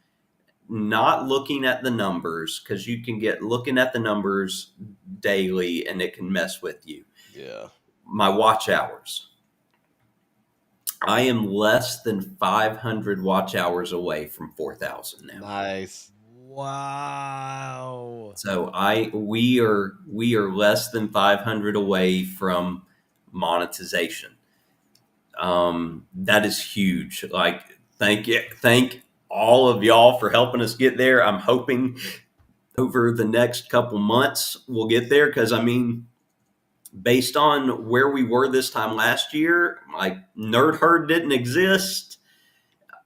not looking at the numbers because you can get looking at the numbers daily, and it can mess with you. Yeah. My watch hours. I am less than 500 watch hours away from 4,000 now. Nice. Wow. So we are less than 500 away from monetization. That is huge. Like, thank all of y'all for helping us get there. I'm hoping over the next couple months we'll get there because I mean, based on where we were this time last year, like Nerd Herd didn't exist.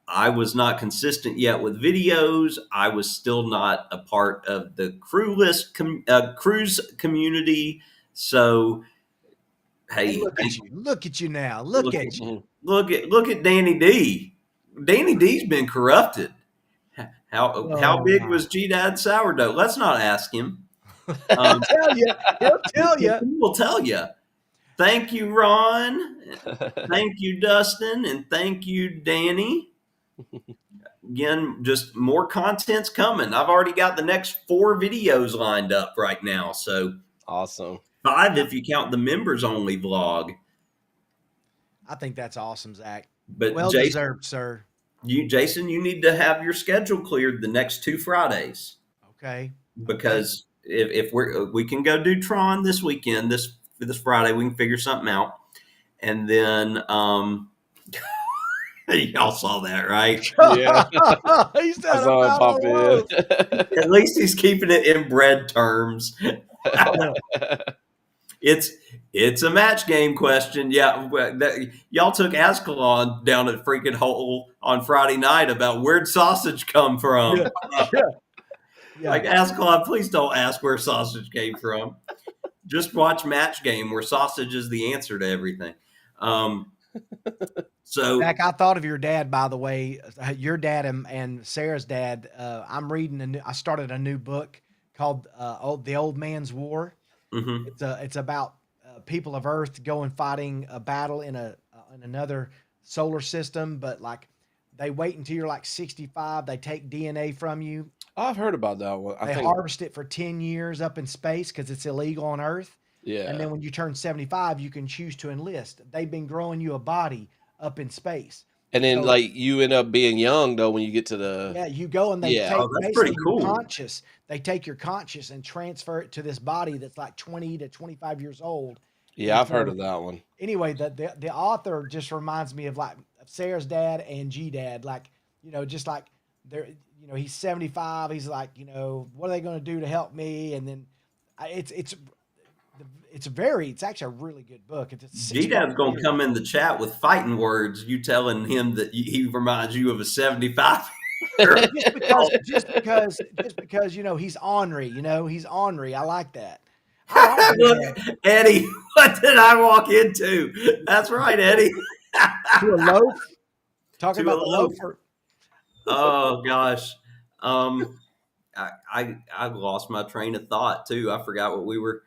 I was not consistent yet with videos. I was still not a part of the cruise community. So, hey, And look at you. Look at you now. Look at you. look at Danny D. Danny D's been corrupted. How Oh, big my. was G Dad sourdough? Let's not ask him. He'll tell you. He'll tell you. He will tell you. Thank you, Ron. Thank you, Dustin, and thank you, Danny. Again, just more content's coming. I've already got the next 4 videos lined up right now. So Awesome. 5 if you count the members only vlog. I think that's awesome, Zach. But Well Jason, deserved, sir. Jason, you need to have your schedule cleared the next 2 Fridays. Okay. Because if we can go do Tron this weekend, this Friday, we can figure something out. And then y'all saw that, right? Yeah. He said I saw it pop in. At least he's keeping it in bread terms. It's a match game question. Yeah, y'all took Azkhalon down a freaking hole on Friday night about where'd sausage come from. Yeah. Like, Azkhalon, please don't ask where sausage came from. Just watch Match Game, where sausage is the answer to everything. So, Zach, I thought of your dad, by the way. Your dad and Sarah's dad. I'm reading I started a new book called "The Old Man's War." mhm. It's about people of Earth going fighting a battle in another solar system, but like they wait until you're like 65. They take DNA from you. I've heard about that one. I They think, harvest it for 10 years up in space because it's illegal on Earth. yeah. And then when you turn 75, you can choose to enlist. They've been growing you a body up in space. And then, So- like, you end up being young though when you get to the. Yeah, you go and they Yeah. take Oh, that's basically pretty cool. your conscious. They take your conscious and transfer it to this body that's like 20 to 25 years old. Yeah, I've heard of that one. Anyway, the author just reminds me of like Sarah's dad and G dad, like, just like they're, he's 75. He's like, what are they going to do to help me? And then it's actually a really good book. It's G-Dad's going to come in the chat with fighting words, you telling him that he reminds you of a 75. just because he's ornery. He's ornery. I like that. I like Look, that. Eddie, what did I walk into? That's right, Eddie. To a loaf. Talking To about a the loaf. loafer. Oh gosh. I lost my train of thought too. I forgot what we were.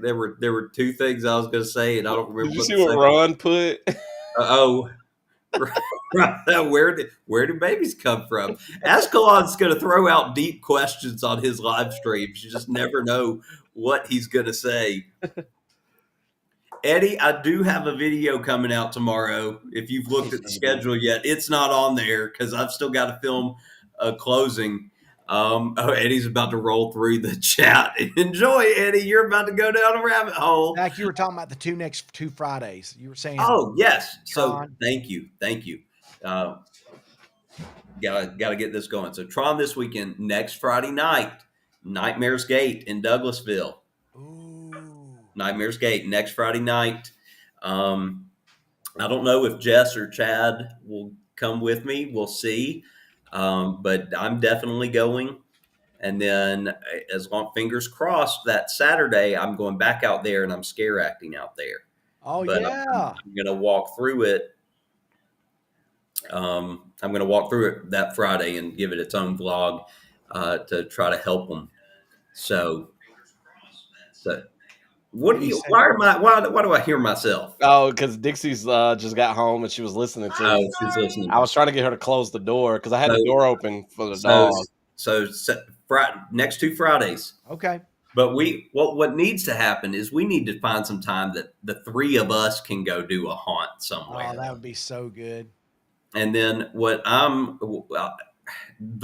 There were 2 things I was going to say, and I don't remember. Did you see what Ron put? Oh, right. Where do babies come from? Azkhalon's going to throw out deep questions on his live streams. You just never know what he's going to say. Eddie, I do have a video coming out tomorrow. If you've looked at the schedule yet, it's not on there because I've still got to film a closing. Eddie's about to roll through the chat. Enjoy, Eddie. You're about to go down a rabbit hole. Zach, you were talking about the next 2 Fridays. You were saying, Oh, yes. So Tron. thank you. Gotta get this going. So Tron this weekend, next Friday night, Nightmare's Gate in Douglasville. Ooh. Nightmare's Gate next Friday night. I don't know if Jess or Chad will come with me. We'll see. But I'm definitely going. And then, as long fingers crossed, that Saturday I'm going back out there and I'm scare acting out there. Oh, But yeah. I'm going to walk through it. I'm going to walk through it that Friday and give it its own vlog to try to help them. So what do you? Why do I hear myself? Oh, because Dixie's just got home and she was listening to Oh, it. she's listening. I was trying to get her to close the door because I had the So- door open for the dog. So next 2 Fridays. Okay. But what needs to happen is we need to find some time that the 3 of us can go do a haunt somewhere. Oh, that would be so good. And then the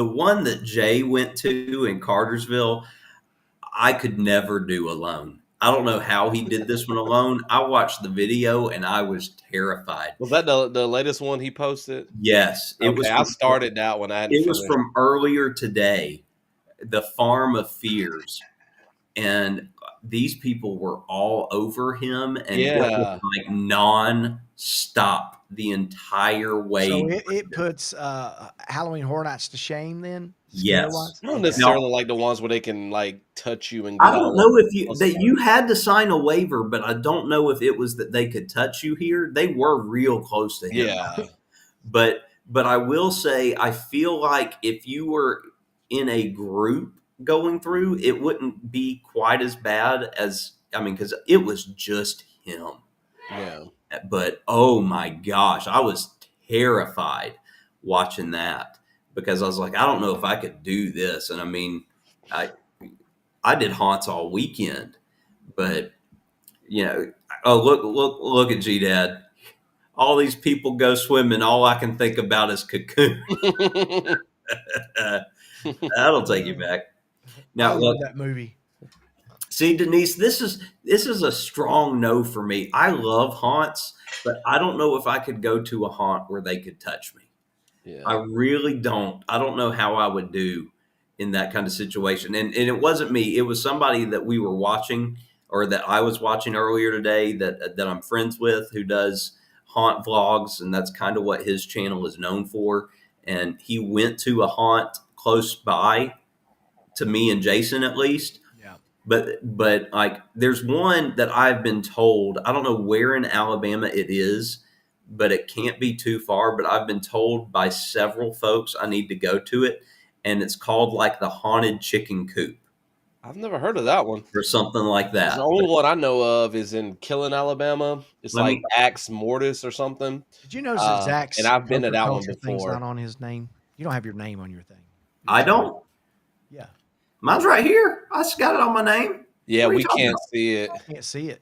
one that Jay went to in Cartersville, I could never do alone. I don't know how he did this one alone. I watched the video and I was terrified. Was that the latest one he posted? Yes, it was. I started that one. It was from earlier today, the Farm of Fears, and these people were all over him and it was like non-stop. the entire way. So it puts Halloween Horror Nights to shame then? Scary Yes. wise? I don't Okay. necessarily like the ones where they can like touch you and I get don't all know if you close that to you had to sign a waiver, but I don't know if it was that they could touch you here. They were real close to him. Yeah. But I will say I feel like if you were in a group going through, it wouldn't be quite as bad as because it was just him. Yeah. But oh my gosh, I was terrified watching that because I was like, I don't know if I could do this. And I I did haunts all weekend, but oh look at G Dad. All these people go swimming. All I can think about is Cocoon. That'll take you back. I Now love look, that movie. see Denise, this is a strong no for me. I love haunts, but I don't know if I could go to a haunt where they could touch me. I Yeah. really don't. I don't know how I would do in that kind of situation. And it wasn't me. It was somebody that we were watching or that I was watching earlier today that I'm friends with who does haunt vlogs, and that's kind of what his channel is known for. And he went to a haunt close by to me and Jason at least. Yeah. But like there's one that I've been told, I don't know where in Alabama it is, but it can't be too far. But I've been told by several folks I need to go to it, and it's called like the Haunted Chicken Coop I've never heard of that one. or something like 'Cause that. the only one I know of is in Killen, Alabama. It's Let like me. Axe Mortis or something. Did you notice that And Zach's I've been to Coker that one Culture thing's before. not on his name? You don't have your name on your thing. I don't. Yeah. Mine's right here. I just got it on my name. Yeah, What are you we talking can't about? see it. I can't see it.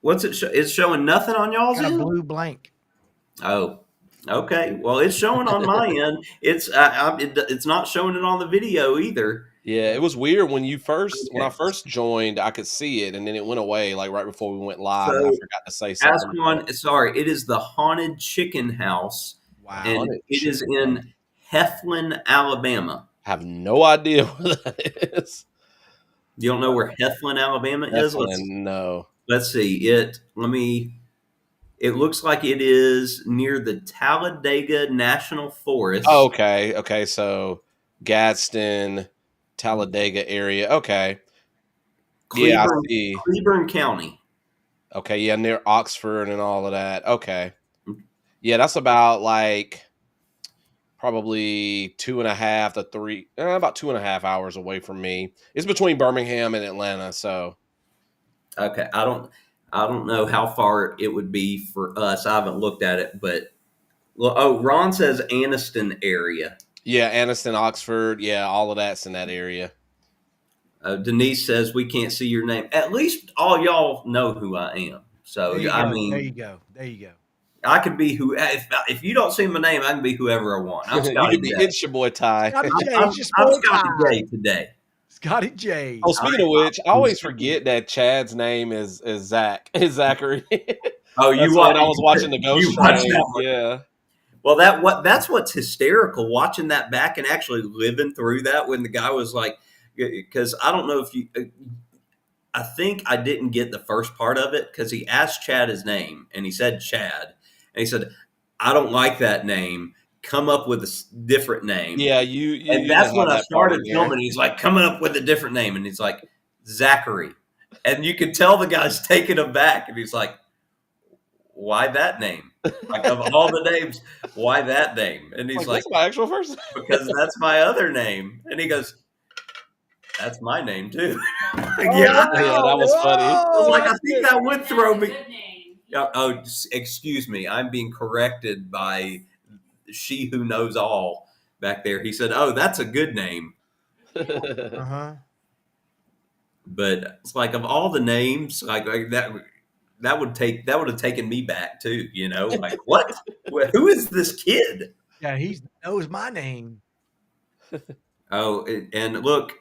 What's it? It's showing nothing on y'all's Got a end. blue blank. Oh, okay. Well, it's showing on my end. It's not showing it on the video either. Yeah, it was weird when when I Okay. first joined, I could see it and then it went away like right before we went live and I So forgot to say something about Azkhalon, sorry, it is the Haunted Chicken House, Wow. and Haunted it is Chicken in Heflin, Alabama. I have no idea where that is. You don't know where Heflin, Alabama is? Definitely no. Let's see. It looks like it is near the Talladega National Forest. Oh, okay. Okay, so Gadsden, Talladega area. Okay. Yeah, I Cleburne, see. Cleburne County. Okay, yeah, near Oxford and all of that. Okay. Yeah, that's about like probably 2.5 to 3, about 2.5 hours away from me. It's between Birmingham and Atlanta, so Okay, I don't know how far it would be for us. I haven't looked at it, but Ron says Anniston area. yeah, Anniston, Oxford, yeah, all of that's in that area. Denise says we can't see your name. At least all y'all know who I am. So There you I go. mean, There you go. There you go. I could be who. If you don't see my name, I can be whoever I want. I'm You Scotty could be J. it's your boy Ty. Scotty J. I'm, It's your I'm boy Scotty Ty. J today. Scotty J. Oh, speaking of which, I always forget that Chad's name is Zach. Is Zachary. Oh, That's watch- when I was watching the you Ghost watched Train. that one. Yeah. Well, that's what's hysterical watching that back and actually living through that when the guy was like, because I don't know if you. I think I didn't get the first part of it because he asked Chad his name and he said Chad and he said, "I don't like that name. Come up with a different name." Yeah, And you that's didn't when have I that part started in there. filming. He's like, coming up with a different name. And he's like, Zachary. And you can tell the guy's taking him back. And he's like, why that name? Like, of all the names, why that name? And he's like, that's my actual first name. because that's my other name. And he goes, that's my name too. Yeah, that was funny. I was like, I That's think good. that would throw me. Good name. Excuse me. I'm being corrected by she who knows all back there. He said, oh, that's a good name. Uh-huh. But it's like of all the names, like that would have taken me back too. Like what? Who is this kid? Yeah, he knows my name. Oh, and look,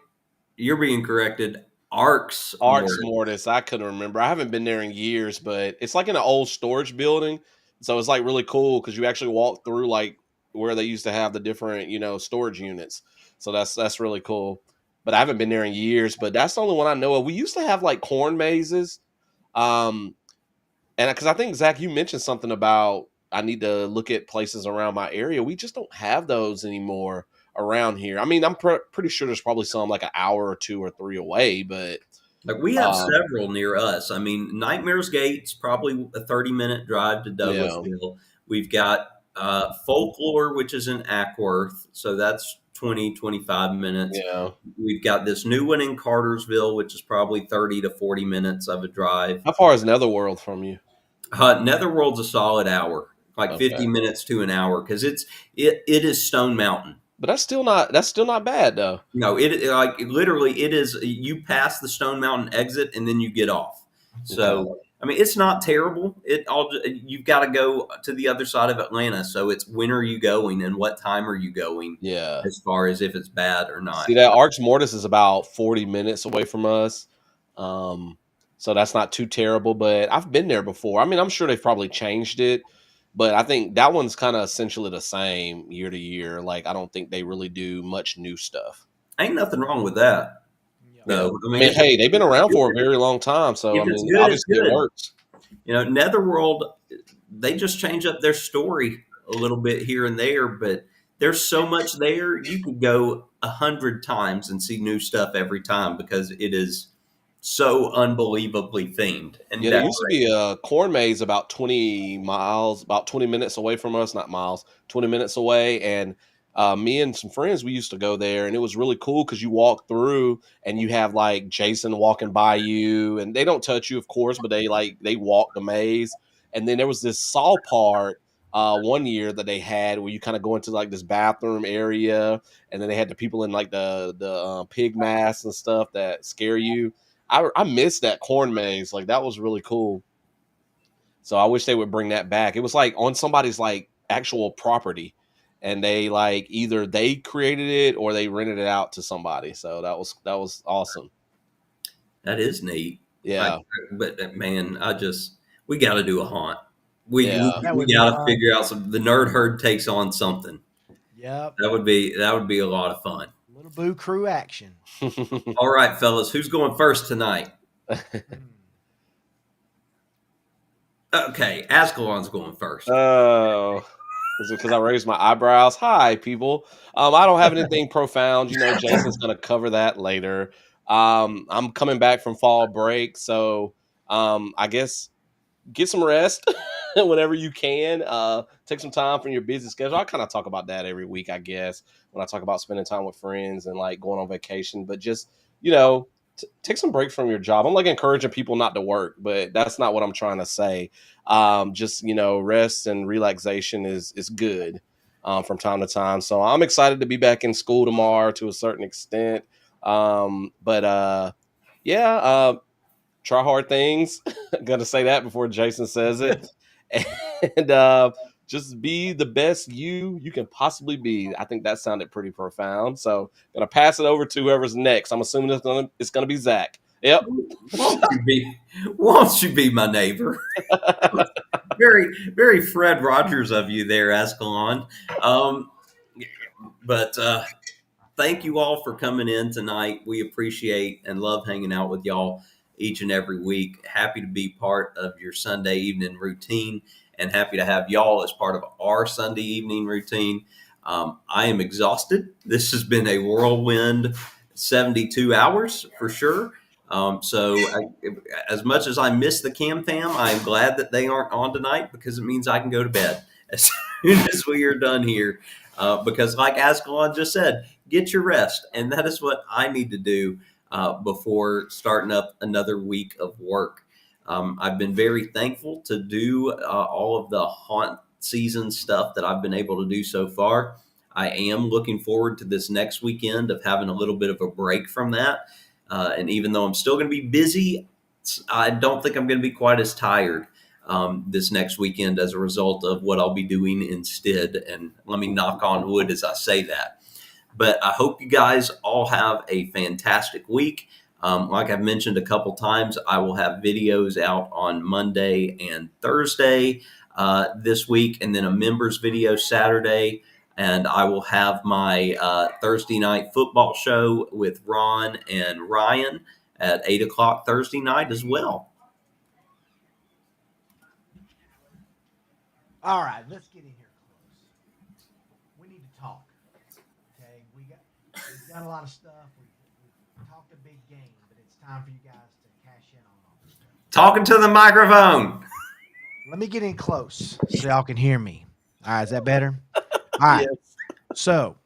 you're being corrected. Arcs. Mortis. I couldn't remember. I haven't been there in years, but it's like in an old storage building. So it's like really cool because you actually walk through like where they used to have the different, storage units. So that's really cool. But I haven't been there in years, but that's the only one I know of. We used to have like corn mazes. And because I think, Zach, you mentioned something about I need to look at places around my area. We just don't have those anymore around here. I mean, I'm pretty sure there's probably some like an hour or 2 or 3 away, but Like we have um, several near us. I mean, Nightmares Gate's probably a 30-minute drive to yeah, Douglasville. We've got Folklore, which is in Ackworth, so that's 20-25 minutes. yeah. We've got this new one in Cartersville, which is probably 30 to 40 minutes of a drive. How far is Netherworld from you? Netherworld's a solid hour, like 50 Okay, minutes to an hour, because it is Stone Mountain. but that's still not bad though. No, like literally it is. You pass the Stone Mountain exit and then you get off. Okay, So I mean, it's not terrible. You've got to go to the other side of Atlanta. So it's when are you going and what time are you going, yeah. as far as if it's bad or not. See that Arch Mortis is about 40 minutes away from us. Um, so that's not too terrible, but I've been there before. I mean, I'm sure they've probably changed it, but I think that one's kind of essentially the same year to year. Like, I don't think they really do much new stuff. Ain't nothing wrong with that. Yeah. Yeah. No, I I mean mean, hey, they've been around for a good. very long time. So, I If it's mean, good, it's obviously it good. works. Netherworld, they just change up their story a little bit here and there, but there's so much there. You could go 100 times and see new stuff every time because it is so unbelievably themed and Yeah, there used to decorated. be a corn maze about 20 miles, about 20 minutes away from us, not miles, 20 minutes away. And me and some friends, we used to go there, and it was really cool because you walk through and you have like Jason walking by you, and they don't touch you, of course, but they walk the maze. And then there was this saw part one year that they had where you kind of go into like this bathroom area, and then they had the people in like the pig masks and stuff that scare you. I miss that corn maze. Like that was really cool. So I wish they would bring that back. It was like on somebody's like actual property, and they like either they created it or they rented it out to somebody. So that was awesome. That is neat. Yeah, But man, we got to do a haunt. We yeah. That we would be got to fun. figure out some. The nerd herd takes on something. Yep. That would be a lot of fun. Little Boo Crew action. All right, fellas, who's going first tonight? Okay, Azkhalon's going first. Oh, is it because I raised my eyebrows? Hi, people. I don't have anything profound. Jason's gonna cover that later. I'm coming back from fall break, so I guess get some rest whenever you can. Take some time from your busy schedule. I kind of talk about that every week, I guess, when I talk about spending time with friends and like going on vacation. But just take some break from your job. I'm like encouraging people not to work, but that's not what I'm trying to say. Just rest and relaxation is good from time to time. So I'm excited to be back in school tomorrow to a certain extent. But yeah. Try hard things. Gotta say that before Jason says it. And just be the best you can possibly be. I think that sounded pretty profound. So gonna pass it over to whoever's next. I'm assuming it's gonna be Zach. Yep. Won't you be my neighbor? Very, very Fred Rogers of you there, Azkhalon. But thank you all for coming in tonight. We appreciate and love hanging out with y'all each and every week. Happy to be part of your Sunday evening routine and happy to have y'all as part of our Sunday evening routine. I am exhausted. This has been a whirlwind 72 hours for sure. As much as I miss the Cam Fam, I'm glad that they aren't on tonight because it means I can go to bed as soon as we are done here. Because like Azkhalon just said, get your rest. And that is what I need to do before starting up another week of work. I've been very thankful to do all of the haunt season stuff that I've been able to do so far. I am looking forward to this next weekend of having a little bit of a break from that. And even though I'm still going to be busy, I don't think I'm going to be quite as tired this next weekend as a result of what I'll be doing instead. And let me knock on wood as I say that. But I hope you guys all have a fantastic week. Like I've mentioned a couple times, I will have videos out on Monday and Thursday this week, and then a members video Saturday. And I will have my Thursday night football show with Ron and Ryan at 8 o'clock Thursday night as well. All right, let's get in here close. We need to talk. Okay, we've done a lot of stuff. We've talked a big game, but it's time for you guys to cash in on all this stuff. Talking to the microphone. Let me get in close so y'all can hear me. All right, is that better? All right. Yes. So,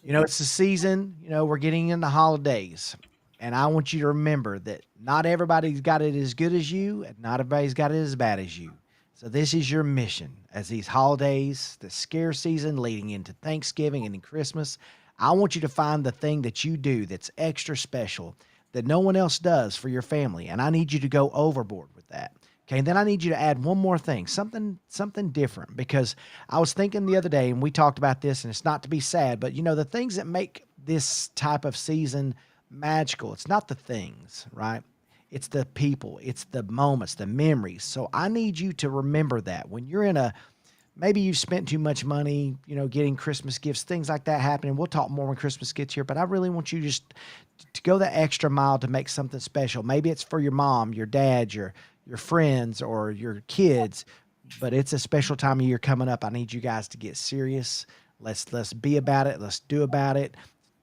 it's the season, we're getting in the holidays. And I want you to remember that not everybody's got it as good as you, and not everybody's got it as bad as you. So this is your mission as these holidays, the scare season leading into Thanksgiving and Christmas. I want you to find the thing that you do that's extra special that no one else does for your family. And I need you to go overboard with that. Okay, and then I need you to add one more thing, something different, because I was thinking the other day, and we talked about this, and it's not to be sad, but the things that make this type of season magical, it's not the things, right? It's the people, it's the moments, the memories. So I need you to remember that when you're maybe you've spent too much money, getting Christmas gifts, things like that happening. We'll talk more when Christmas gets here, but I really want you just to go that extra mile to make something special. Maybe it's for your mom, your dad, your friends, or your kids, but it's a special time of year coming up. I need you guys to get serious. Let's be about it. Let's do about it.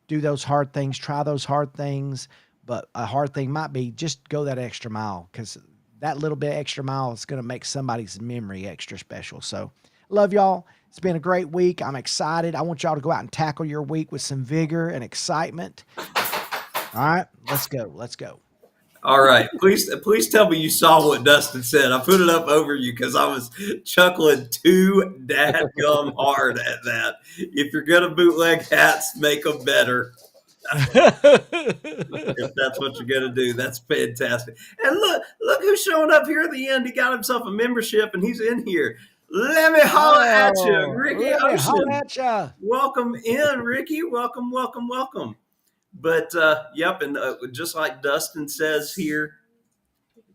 Do those hard things. Try those hard things. But a hard thing might be just go that extra mile, because that little bit extra mile is going to make somebody's memory extra special. So love y'all. It's been a great week. I'm excited. I want y'all to go out and tackle your week with some vigor and excitement. All right, let's go. Let's go. All right. Please tell me you saw what Dustin said. I put it up over you because I was chuckling too dadgum hard at that. If you're going to bootleg hats, make them better. If that's what you're going to do, that's fantastic. And look who's showing up here at the end. He got himself a membership and he's in here. Let me holler at you, Ricky Ocean. Welcome in, Ricky. Welcome, welcome, welcome. But yep, and just like Dustin says here,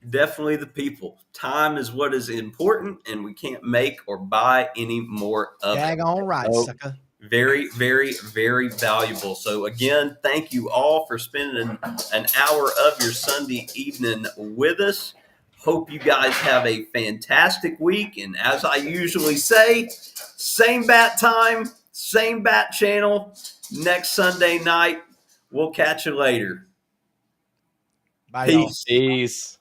definitely the people. Time is what is important, and we can't make or buy any more of it. Daggone right, sucker. Very, very, very valuable. So again, thank you all for spending an hour of your Sunday evening with us. Hope you guys have a fantastic week. And as I usually say, same bat time, same bat channel next Sunday night. We'll catch you later. Bye, Peace. Peace.